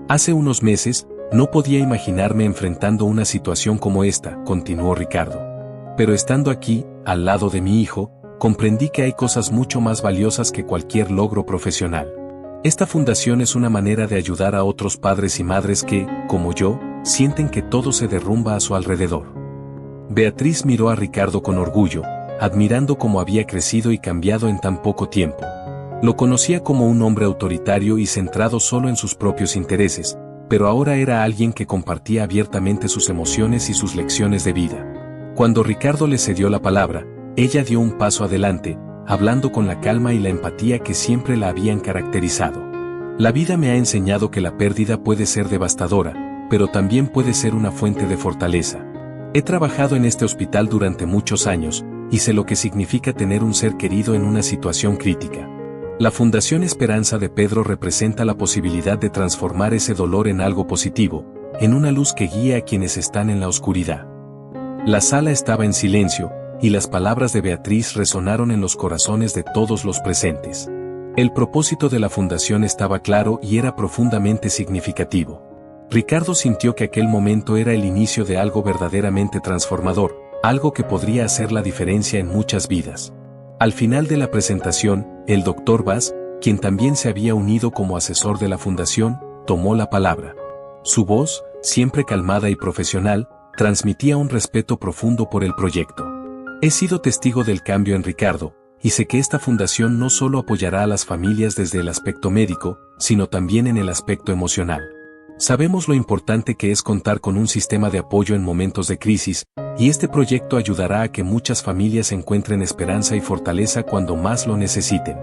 Hace unos meses, no podía imaginarme enfrentando una situación como esta, continuó Ricardo. Pero estando aquí, al lado de mi hijo, comprendí que hay cosas mucho más valiosas que cualquier logro profesional. Esta fundación es una manera de ayudar a otros padres y madres que, como yo, sienten que todo se derrumba a su alrededor. Beatriz miró a Ricardo con orgullo, admirando cómo había crecido y cambiado en tan poco tiempo. Lo conocía como un hombre autoritario y centrado solo en sus propios intereses, pero ahora era alguien que compartía abiertamente sus emociones y sus lecciones de vida. Cuando Ricardo le cedió la palabra, ella dio un paso adelante, hablando con la calma y la empatía que siempre la habían caracterizado. La vida me ha enseñado que la pérdida puede ser devastadora, pero también puede ser una fuente de fortaleza. He trabajado en este hospital durante muchos años, y sé lo que significa tener un ser querido en una situación crítica. La Fundación Esperanza de Pedro representa la posibilidad de transformar ese dolor en algo positivo, en una luz que guía a quienes están en la oscuridad. La sala estaba en silencio, y las palabras de Beatriz resonaron en los corazones de todos los presentes. El propósito de la fundación estaba claro y era profundamente significativo. Ricardo sintió que aquel momento era el inicio de algo verdaderamente transformador, algo que podría hacer la diferencia en muchas vidas. Al final de la presentación, el Dr. Vaz, quien también se había unido como asesor de la fundación, tomó la palabra. Su voz, siempre calmada y profesional, transmitía un respeto profundo por el proyecto. He sido testigo del cambio en Ricardo, y sé que esta fundación no solo apoyará a las familias desde el aspecto médico, sino también en el aspecto emocional. Sabemos lo importante que es contar con un sistema de apoyo en momentos de crisis, y este proyecto ayudará a que muchas familias encuentren esperanza y fortaleza cuando más lo necesiten.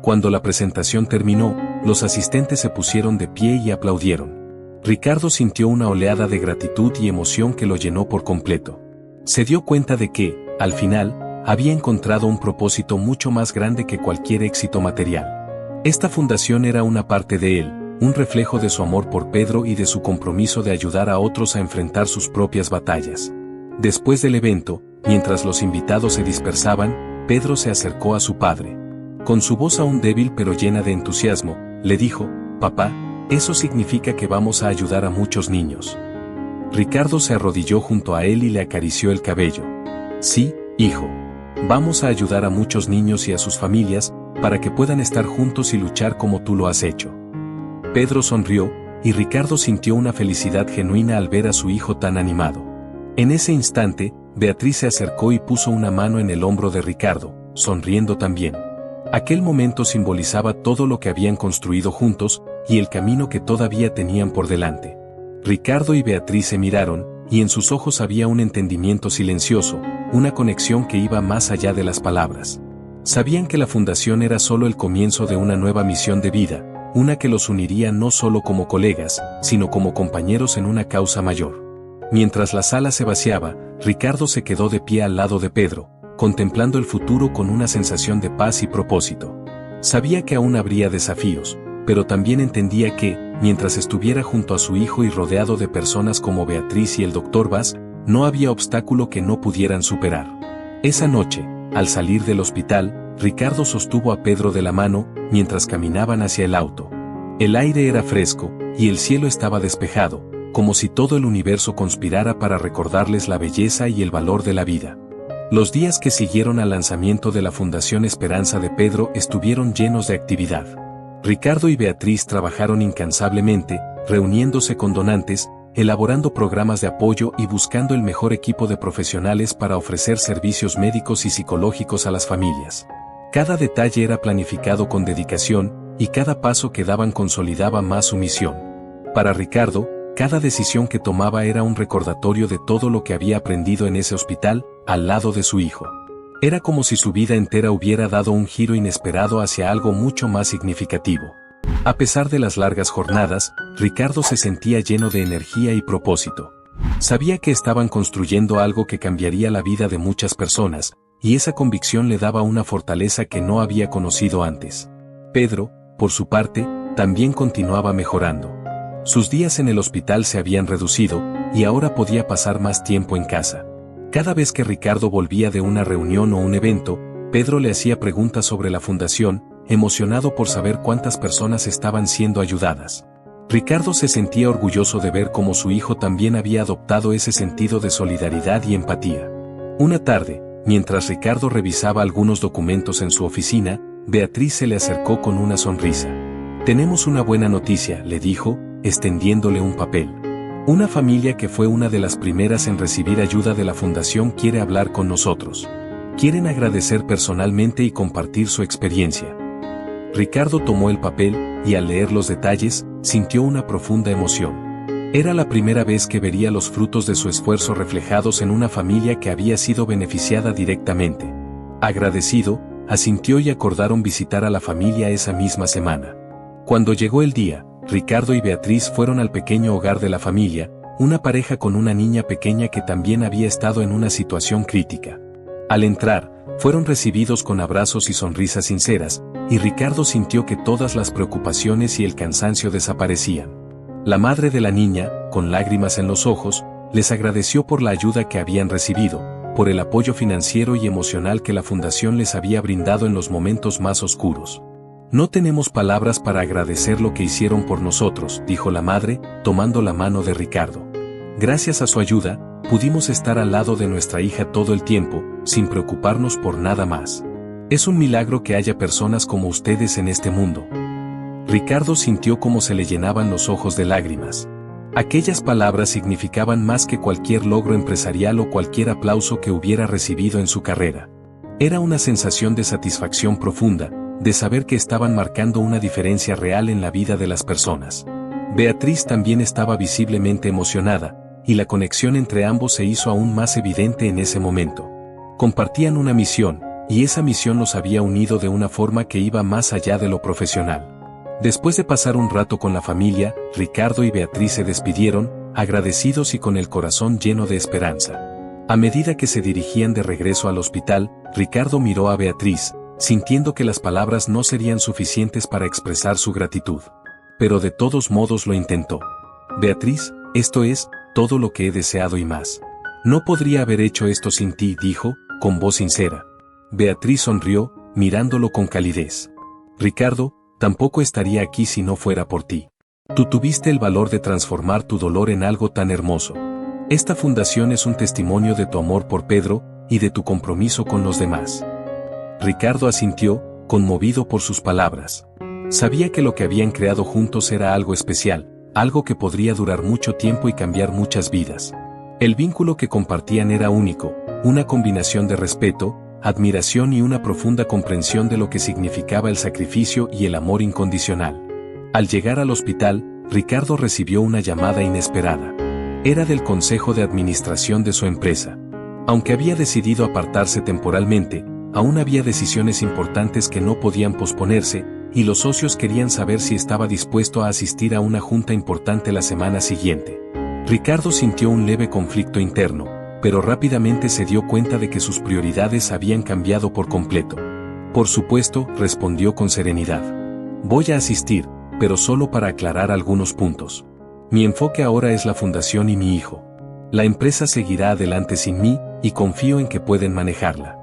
Cuando la presentación terminó, los asistentes se pusieron de pie y aplaudieron. Ricardo sintió una oleada de gratitud y emoción que lo llenó por completo. Se dio cuenta de que, al final, había encontrado un propósito mucho más grande que cualquier éxito material. Esta fundación era una parte de él, un reflejo de su amor por Pedro y de su compromiso de ayudar a otros a enfrentar sus propias batallas. Después del evento, mientras los invitados se dispersaban, Pedro se acercó a su padre. Con su voz aún débil pero llena de entusiasmo, le dijo: «Papá, eso significa que vamos a ayudar a muchos niños». Ricardo se arrodilló junto a él y le acarició el cabello. «Sí, hijo. Vamos a ayudar a muchos niños y a sus familias, para que puedan estar juntos y luchar como tú lo has hecho». Pedro sonrió, y Ricardo sintió una felicidad genuina al ver a su hijo tan animado. En ese instante, Beatriz se acercó y puso una mano en el hombro de Ricardo, sonriendo también. Aquel momento simbolizaba todo lo que habían construido juntos, y el camino que todavía tenían por delante. Ricardo y Beatriz se miraron, y en sus ojos había un entendimiento silencioso, una conexión que iba más allá de las palabras. Sabían que la fundación era solo el comienzo de una nueva misión de vida, una que los uniría no solo como colegas, sino como compañeros en una causa mayor. Mientras la sala se vaciaba, Ricardo se quedó de pie al lado de Pedro, contemplando el futuro con una sensación de paz y propósito. Sabía que aún habría desafíos, pero también entendía que, mientras estuviera junto a su hijo y rodeado de personas como Beatriz y el Dr. Vaz, no había obstáculo que no pudieran superar. Esa noche, al salir del hospital, Ricardo sostuvo a Pedro de la mano, mientras caminaban hacia el auto. El aire era fresco, y el cielo estaba despejado, como si todo el universo conspirara para recordarles la belleza y el valor de la vida. Los días que siguieron al lanzamiento de la Fundación Esperanza de Pedro estuvieron llenos de actividad. Ricardo y Beatriz trabajaron incansablemente, reuniéndose con donantes, elaborando programas de apoyo y buscando el mejor equipo de profesionales para ofrecer servicios médicos y psicológicos a las familias. Cada detalle era planificado con dedicación, y cada paso que daban consolidaba más su misión. Para Ricardo, cada decisión que tomaba era un recordatorio de todo lo que había aprendido en ese hospital, al lado de su hijo. Era como si su vida entera hubiera dado un giro inesperado hacia algo mucho más significativo. A pesar de las largas jornadas, Ricardo se sentía lleno de energía y propósito. Sabía que estaban construyendo algo que cambiaría la vida de muchas personas, y esa convicción le daba una fortaleza que no había conocido antes. Pedro, por su parte, también continuaba mejorando. Sus días en el hospital se habían reducido, y ahora podía pasar más tiempo en casa. Cada vez que Ricardo volvía de una reunión o un evento, Pedro le hacía preguntas sobre la fundación, emocionado por saber cuántas personas estaban siendo ayudadas. Ricardo se sentía orgulloso de ver cómo su hijo también había adoptado ese sentido de solidaridad y empatía. Una tarde, mientras Ricardo revisaba algunos documentos en su oficina, Beatriz se le acercó con una sonrisa. «Tenemos una buena noticia», le dijo, extendiéndole un papel. «Una familia que fue una de las primeras en recibir ayuda de la fundación quiere hablar con nosotros. Quieren agradecer personalmente y compartir su experiencia». Ricardo tomó el papel, y al leer los detalles, sintió una profunda emoción. Era la primera vez que vería los frutos de su esfuerzo reflejados en una familia que había sido beneficiada directamente. Agradecido, asintió y acordaron visitar a la familia esa misma semana. Cuando llegó el día, Ricardo y Beatriz fueron al pequeño hogar de la familia, una pareja con una niña pequeña que también había estado en una situación crítica. Al entrar, fueron recibidos con abrazos y sonrisas sinceras, y Ricardo sintió que todas las preocupaciones y el cansancio desaparecían. La madre de la niña, con lágrimas en los ojos, les agradeció por la ayuda que habían recibido, por el apoyo financiero y emocional que la fundación les había brindado en los momentos más oscuros. «No tenemos palabras para agradecer lo que hicieron por nosotros», dijo la madre, tomando la mano de Ricardo. «Gracias a su ayuda, pudimos estar al lado de nuestra hija todo el tiempo, sin preocuparnos por nada más. Es un milagro que haya personas como ustedes en este mundo». Ricardo sintió cómo se le llenaban los ojos de lágrimas. Aquellas palabras significaban más que cualquier logro empresarial o cualquier aplauso que hubiera recibido en su carrera. Era una sensación de satisfacción profunda, de saber que estaban marcando una diferencia real en la vida de las personas. Beatriz también estaba visiblemente emocionada, y la conexión entre ambos se hizo aún más evidente en ese momento. Compartían una misión, y esa misión los había unido de una forma que iba más allá de lo profesional. Después de pasar un rato con la familia, Ricardo y Beatriz se despidieron, agradecidos y con el corazón lleno de esperanza. A medida que se dirigían de regreso al hospital, Ricardo miró a Beatriz, sintiendo que las palabras no serían suficientes para expresar su gratitud. Pero de todos modos lo intentó. «Beatriz, esto es todo lo que he deseado y más. No podría haber hecho esto sin ti», dijo, con voz sincera. Beatriz sonrió, mirándolo con calidez. «Ricardo, tampoco estaría aquí si no fuera por ti. Tú tuviste el valor de transformar tu dolor en algo tan hermoso. Esta fundación es un testimonio de tu amor por Pedro, y de tu compromiso con los demás». Ricardo asintió, conmovido por sus palabras. Sabía que lo que habían creado juntos era algo especial, algo que podría durar mucho tiempo y cambiar muchas vidas. El vínculo que compartían era único, una combinación de respeto, admiración y una profunda comprensión de lo que significaba el sacrificio y el amor incondicional. Al llegar al hospital, Ricardo recibió una llamada inesperada. Era del consejo de administración de su empresa. Aunque había decidido apartarse temporalmente, aún había decisiones importantes que no podían posponerse, y los socios querían saber si estaba dispuesto a asistir a una junta importante la semana siguiente. Ricardo sintió un leve conflicto interno, pero rápidamente se dio cuenta de que sus prioridades habían cambiado por completo. «Por supuesto», respondió con serenidad. «Voy a asistir, pero solo para aclarar algunos puntos. Mi enfoque ahora es la fundación y mi hijo. La empresa seguirá adelante sin mí, y confío en que pueden manejarla».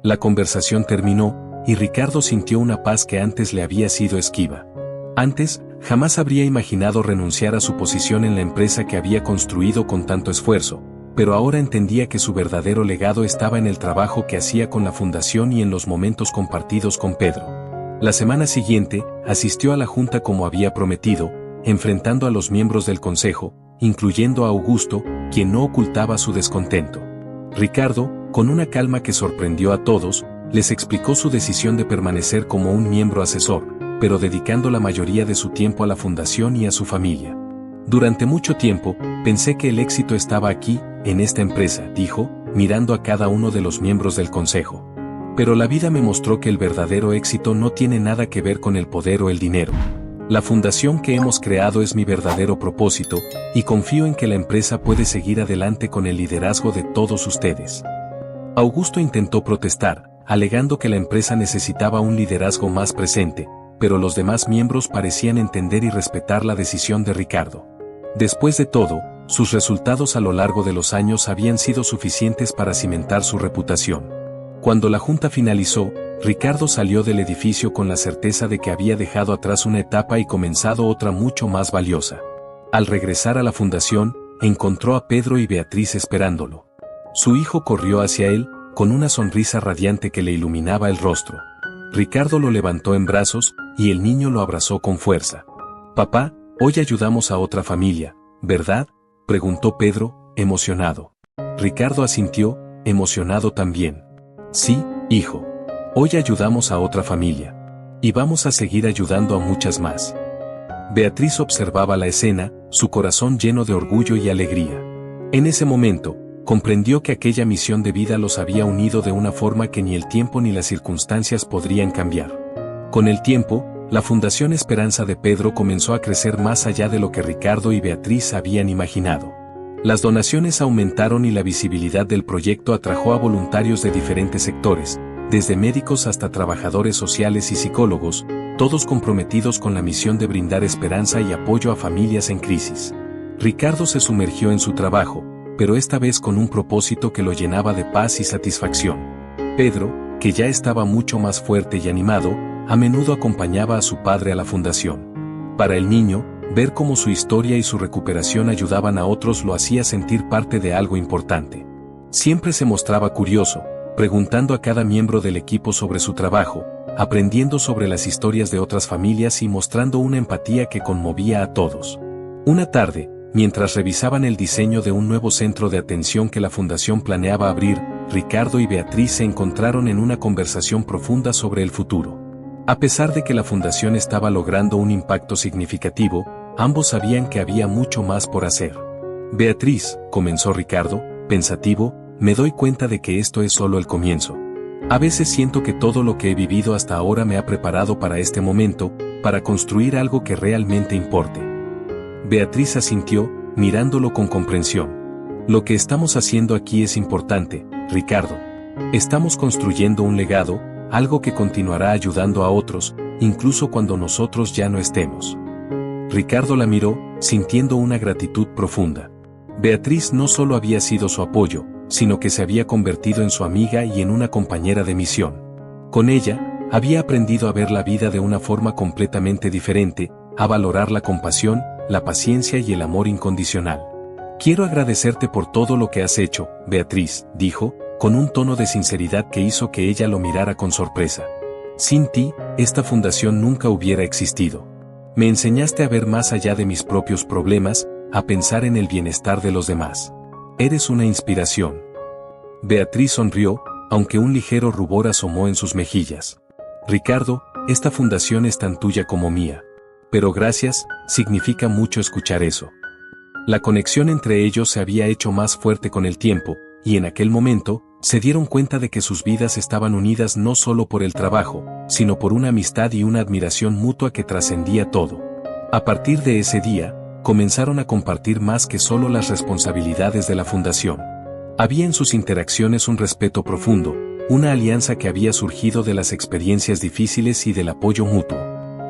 La conversación terminó, y Ricardo sintió una paz que antes le había sido esquiva. Antes, jamás habría imaginado renunciar a su posición en la empresa que había construido con tanto esfuerzo, pero ahora entendía que su verdadero legado estaba en el trabajo que hacía con la fundación y en los momentos compartidos con Pedro. La semana siguiente, asistió a la junta como había prometido, enfrentando a los miembros del consejo, incluyendo a Augusto, quien no ocultaba su descontento. Ricardo, con una calma que sorprendió a todos, les explicó su decisión de permanecer como un miembro asesor, pero dedicando la mayoría de su tiempo a la fundación y a su familia. Durante mucho tiempo, pensé que el éxito estaba aquí, en esta empresa, dijo, mirando a cada uno de los miembros del consejo. Pero la vida me mostró que el verdadero éxito no tiene nada que ver con el poder o el dinero. La fundación que hemos creado es mi verdadero propósito, y confío en que la empresa puede seguir adelante con el liderazgo de todos ustedes. Augusto intentó protestar, alegando que la empresa necesitaba un liderazgo más presente, pero los demás miembros parecían entender y respetar la decisión de Ricardo. Después de todo, sus resultados a lo largo de los años habían sido suficientes para cimentar su reputación. Cuando la junta finalizó, Ricardo salió del edificio con la certeza de que había dejado atrás una etapa y comenzado otra mucho más valiosa. Al regresar a la fundación, encontró a Pedro y Beatriz esperándolo. Su hijo corrió hacia él, con una sonrisa radiante que le iluminaba el rostro. Ricardo lo levantó en brazos, y el niño lo abrazó con fuerza. «Papá, hoy ayudamos a otra familia, ¿verdad?», preguntó Pedro, emocionado. Ricardo asintió, emocionado también. «Sí, hijo. Hoy ayudamos a otra familia. Y vamos a seguir ayudando a muchas más». Beatriz observaba la escena, su corazón lleno de orgullo y alegría. En ese momento, comprendió que aquella misión de vida los había unido de una forma que ni el tiempo ni las circunstancias podrían cambiar. Con el tiempo, la Fundación Esperanza de Pedro comenzó a crecer más allá de lo que Ricardo y Beatriz habían imaginado. Las donaciones aumentaron y la visibilidad del proyecto atrajo a voluntarios de diferentes sectores, desde médicos hasta trabajadores sociales y psicólogos, todos comprometidos con la misión de brindar esperanza y apoyo a familias en crisis. Ricardo se sumergió en su trabajo, pero esta vez con un propósito que lo llenaba de paz y satisfacción. Pedro, que ya estaba mucho más fuerte y animado, a menudo acompañaba a su padre a la fundación. Para el niño, ver cómo su historia y su recuperación ayudaban a otros lo hacía sentir parte de algo importante. Siempre se mostraba curioso, preguntando a cada miembro del equipo sobre su trabajo, aprendiendo sobre las historias de otras familias y mostrando una empatía que conmovía a todos. Una tarde, mientras revisaban el diseño de un nuevo centro de atención que la fundación planeaba abrir, Ricardo y Beatriz se encontraron en una conversación profunda sobre el futuro. A pesar de que la fundación estaba logrando un impacto significativo, ambos sabían que había mucho más por hacer. «Beatriz», comenzó Ricardo, pensativo, «me doy cuenta de que esto es solo el comienzo. A veces siento que todo lo que he vivido hasta ahora me ha preparado para este momento, para construir algo que realmente importe». Beatriz asintió, mirándolo con comprensión. «Lo que estamos haciendo aquí es importante, Ricardo. Estamos construyendo un legado, algo que continuará ayudando a otros, incluso cuando nosotros ya no estemos». Ricardo la miró, sintiendo una gratitud profunda. Beatriz no solo había sido su apoyo, sino que se había convertido en su amiga y en una compañera de misión. Con ella, había aprendido a ver la vida de una forma completamente diferente, a valorar la compasión, la paciencia y el amor incondicional. «Quiero agradecerte por todo lo que has hecho, Beatriz», dijo, con un tono de sinceridad que hizo que ella lo mirara con sorpresa. «Sin ti, esta fundación nunca hubiera existido. Me enseñaste a ver más allá de mis propios problemas, a pensar en el bienestar de los demás. Eres una inspiración». Beatriz sonrió, aunque un ligero rubor asomó en sus mejillas. «Ricardo, esta fundación es tan tuya como mía. Pero gracias, significa mucho escuchar eso». La conexión entre ellos se había hecho más fuerte con el tiempo, y en aquel momento, se dieron cuenta de que sus vidas estaban unidas no solo por el trabajo, sino por una amistad y una admiración mutua que trascendía todo. A partir de ese día, comenzaron a compartir más que solo las responsabilidades de la fundación. Había en sus interacciones un respeto profundo, una alianza que había surgido de las experiencias difíciles y del apoyo mutuo.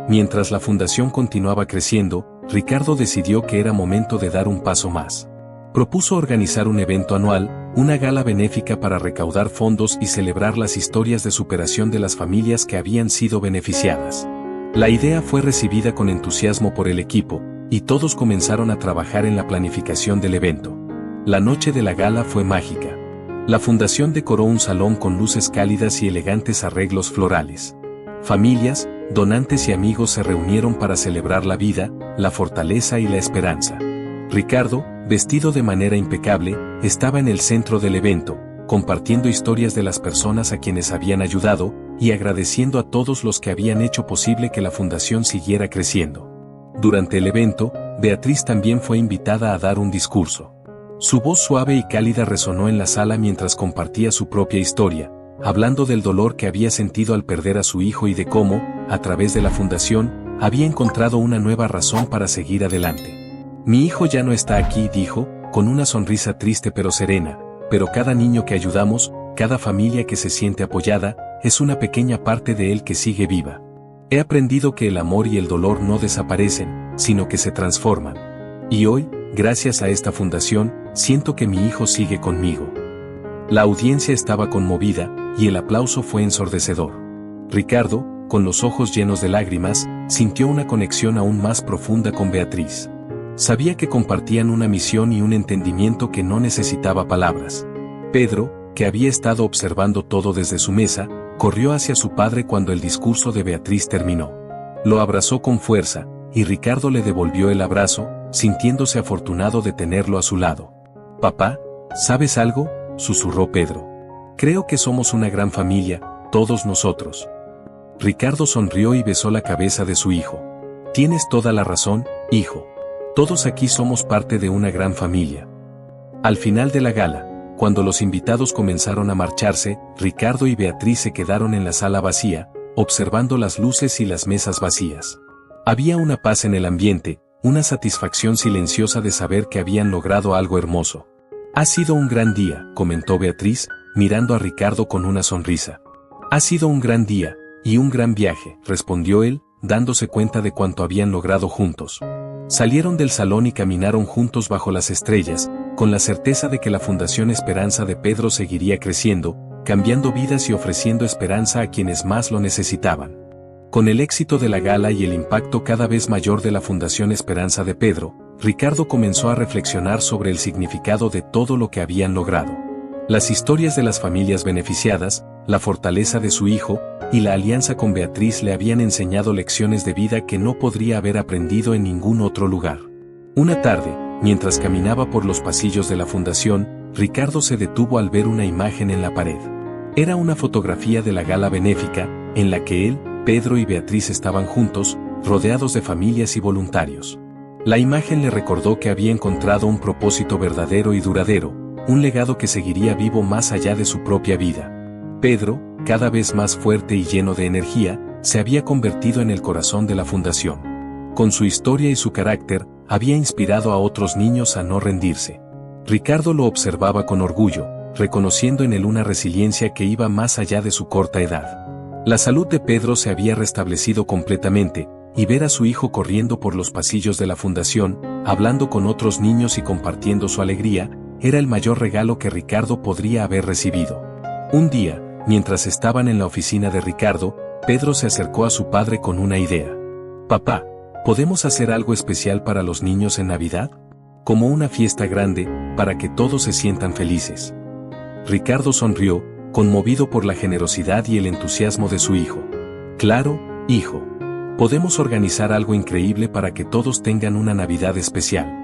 Mientras la fundación continuaba creciendo, Ricardo decidió que era momento de dar un paso más. Propuso organizar un evento anual, una gala benéfica para recaudar fondos y celebrar las historias de superación de las familias que habían sido beneficiadas. La idea fue recibida con entusiasmo por el equipo, y todos comenzaron a trabajar en la planificación del evento. La noche de la gala fue mágica. La fundación decoró un salón con luces cálidas y elegantes arreglos florales. Familias, donantes y amigos se reunieron para celebrar la vida, la fortaleza y la esperanza. Ricardo, vestido de manera impecable, estaba en el centro del evento, compartiendo historias de las personas a quienes habían ayudado, y agradeciendo a todos los que habían hecho posible que la fundación siguiera creciendo. Durante el evento, Beatriz también fue invitada a dar un discurso. Su voz suave y cálida resonó en la sala mientras compartía su propia historia, hablando del dolor que había sentido al perder a su hijo y de cómo, a través de la fundación, había encontrado una nueva razón para seguir adelante. Mi hijo ya no está aquí, dijo, con una sonrisa triste pero serena, pero cada niño que ayudamos, cada familia que se siente apoyada, es una pequeña parte de él que sigue viva. He aprendido que el amor y el dolor no desaparecen, sino que se transforman. Y hoy, gracias a esta fundación, siento que mi hijo sigue conmigo. La audiencia estaba conmovida, y el aplauso fue ensordecedor. Ricardo, con los ojos llenos de lágrimas, sintió una conexión aún más profunda con Beatriz. Sabía que compartían una misión y un entendimiento que no necesitaba palabras. Pedro, que había estado observando todo desde su mesa, corrió hacia su padre cuando el discurso de Beatriz terminó. Lo abrazó con fuerza, y Ricardo le devolvió el abrazo, sintiéndose afortunado de tenerlo a su lado. «Papá, ¿sabes algo?», susurró Pedro. «Creo que somos una gran familia, todos nosotros». Ricardo sonrió y besó la cabeza de su hijo. «Tienes toda la razón, hijo. Todos aquí somos parte de una gran familia». Al final de la gala, cuando los invitados comenzaron a marcharse, Ricardo y Beatriz se quedaron en la sala vacía, observando las luces y las mesas vacías. Había una paz en el ambiente, una satisfacción silenciosa de saber que habían logrado algo hermoso. «Ha sido un gran día», comentó Beatriz, mirando a Ricardo con una sonrisa. «Ha sido un gran día, y un gran viaje», respondió él, dándose cuenta de cuánto habían logrado juntos. Salieron del salón y caminaron juntos bajo las estrellas, con la certeza de que la Fundación Esperanza de Pedro seguiría creciendo, cambiando vidas y ofreciendo esperanza a quienes más lo necesitaban. Con el éxito de la gala y el impacto cada vez mayor de la Fundación Esperanza de Pedro, Ricardo comenzó a reflexionar sobre el significado de todo lo que habían logrado. Las historias de las familias beneficiadas, la fortaleza de su hijo, y la alianza con Beatriz le habían enseñado lecciones de vida que no podría haber aprendido en ningún otro lugar. Una tarde, mientras caminaba por los pasillos de la fundación, Ricardo se detuvo al ver una imagen en la pared. Era una fotografía de la gala benéfica, en la que él, Pedro y Beatriz estaban juntos, rodeados de familias y voluntarios. La imagen le recordó que había encontrado un propósito verdadero y duradero, un legado que seguiría vivo más allá de su propia vida. Pedro, cada vez más fuerte y lleno de energía, se había convertido en el corazón de la fundación. Con su historia y su carácter, había inspirado a otros niños a no rendirse. Ricardo lo observaba con orgullo, reconociendo en él una resiliencia que iba más allá de su corta edad. La salud de Pedro se había restablecido completamente, y ver a su hijo corriendo por los pasillos de la fundación, hablando con otros niños y compartiendo su alegría, era el mayor regalo que Ricardo podría haber recibido. Un día, mientras estaban en la oficina de Ricardo, Pedro se acercó a su padre con una idea. «Papá, ¿podemos hacer algo especial para los niños en Navidad? Como una fiesta grande, para que todos se sientan felices». Ricardo sonrió, conmovido por la generosidad y el entusiasmo de su hijo. «Claro, hijo. Podemos organizar algo increíble para que todos tengan una Navidad especial».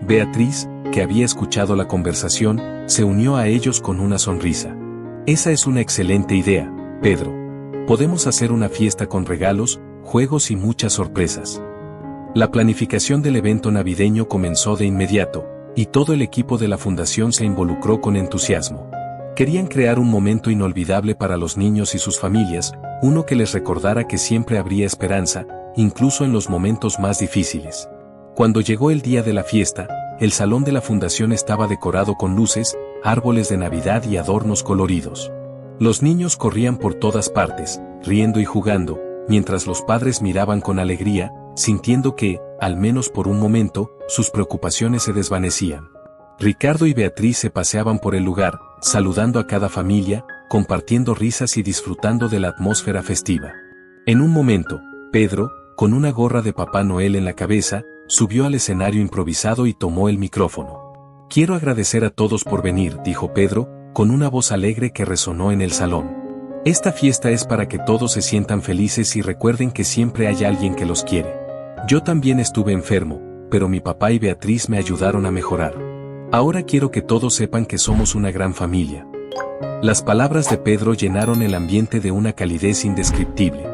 Beatriz, que había escuchado la conversación, se unió a ellos con una sonrisa. «Esa es una excelente idea, Pedro. Podemos hacer una fiesta con regalos, juegos y muchas sorpresas». La planificación del evento navideño comenzó de inmediato, y todo el equipo de la fundación se involucró con entusiasmo. Querían crear un momento inolvidable para los niños y sus familias, uno que les recordara que siempre habría esperanza, incluso en los momentos más difíciles. Cuando llegó el día de la fiesta, el salón de la fundación estaba decorado con luces, árboles de Navidad y adornos coloridos. Los niños corrían por todas partes, riendo y jugando, mientras los padres miraban con alegría, sintiendo que, al menos por un momento, sus preocupaciones se desvanecían. Ricardo y Beatriz se paseaban por el lugar, saludando a cada familia, compartiendo risas y disfrutando de la atmósfera festiva. En un momento, Pedro, con una gorra de Papá Noel en la cabeza, subió al escenario improvisado y tomó el micrófono. «Quiero agradecer a todos por venir», dijo Pedro, con una voz alegre que resonó en el salón. «Esta fiesta es para que todos se sientan felices y recuerden que siempre hay alguien que los quiere. Yo también estuve enfermo, pero mi papá y Beatriz me ayudaron a mejorar. Ahora quiero que todos sepan que somos una gran familia. Las palabras de Pedro llenaron el ambiente de una calidez indescriptible.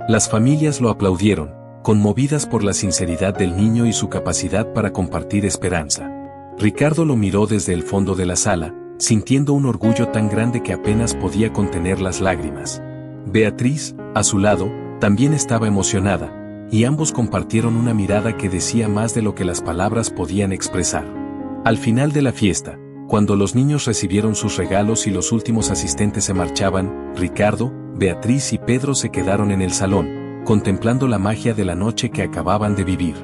Las familias lo aplaudieron, conmovidas por la sinceridad del niño y su capacidad para compartir esperanza. Ricardo lo miró desde el fondo de la sala, sintiendo un orgullo tan grande que apenas podía contener las lágrimas. Beatriz, a su lado, también estaba emocionada, y ambos compartieron una mirada que decía más de lo que las palabras podían expresar. Al final de la fiesta, cuando los niños recibieron sus regalos y los últimos asistentes se marchaban, Ricardo, Beatriz y Pedro se quedaron en el salón, contemplando la magia de la noche que acababan de vivir.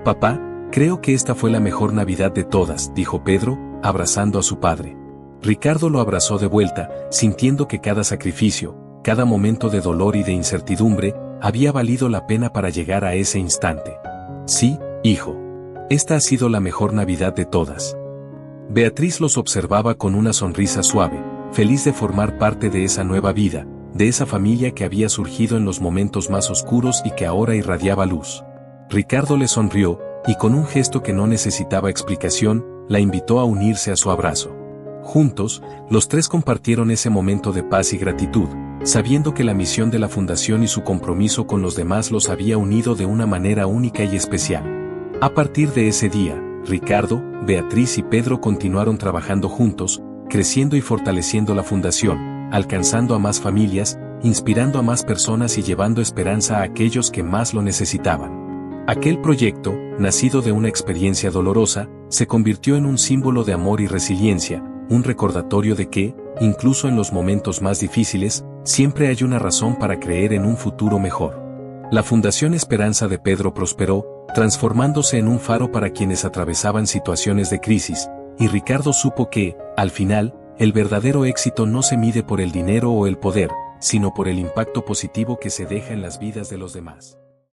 «Papá, creo que esta fue la mejor Navidad de todas», dijo Pedro, abrazando a su padre. Ricardo lo abrazó de vuelta, sintiendo que cada sacrificio, cada momento de dolor y de incertidumbre, había valido la pena para llegar a ese instante. «Sí, hijo. Esta ha sido la mejor Navidad de todas». Beatriz los observaba con una sonrisa suave, feliz de formar parte de esa nueva vida, de esa familia que había surgido en los momentos más oscuros y que ahora irradiaba luz. Ricardo le sonrió, y con un gesto que no necesitaba explicación, la invitó a unirse a su abrazo. Juntos, los tres compartieron ese momento de paz y gratitud, sabiendo que la misión de la fundación y su compromiso con los demás los había unido de una manera única y especial. A partir de ese día, Ricardo, Beatriz y Pedro continuaron trabajando juntos, creciendo y fortaleciendo la fundación, alcanzando a más familias, inspirando a más personas y llevando esperanza a aquellos que más lo necesitaban. Aquel proyecto, nacido de una experiencia dolorosa, se convirtió en un símbolo de amor y resiliencia, un recordatorio de que, incluso en los momentos más difíciles, siempre hay una razón para creer en un futuro mejor. La Fundación Esperanza de Pedro prosperó, transformándose en un faro para quienes atravesaban situaciones de crisis, y Ricardo supo que, al final, el verdadero éxito no se mide por el dinero o el poder, sino por el impacto positivo que se deja en las vidas de los demás.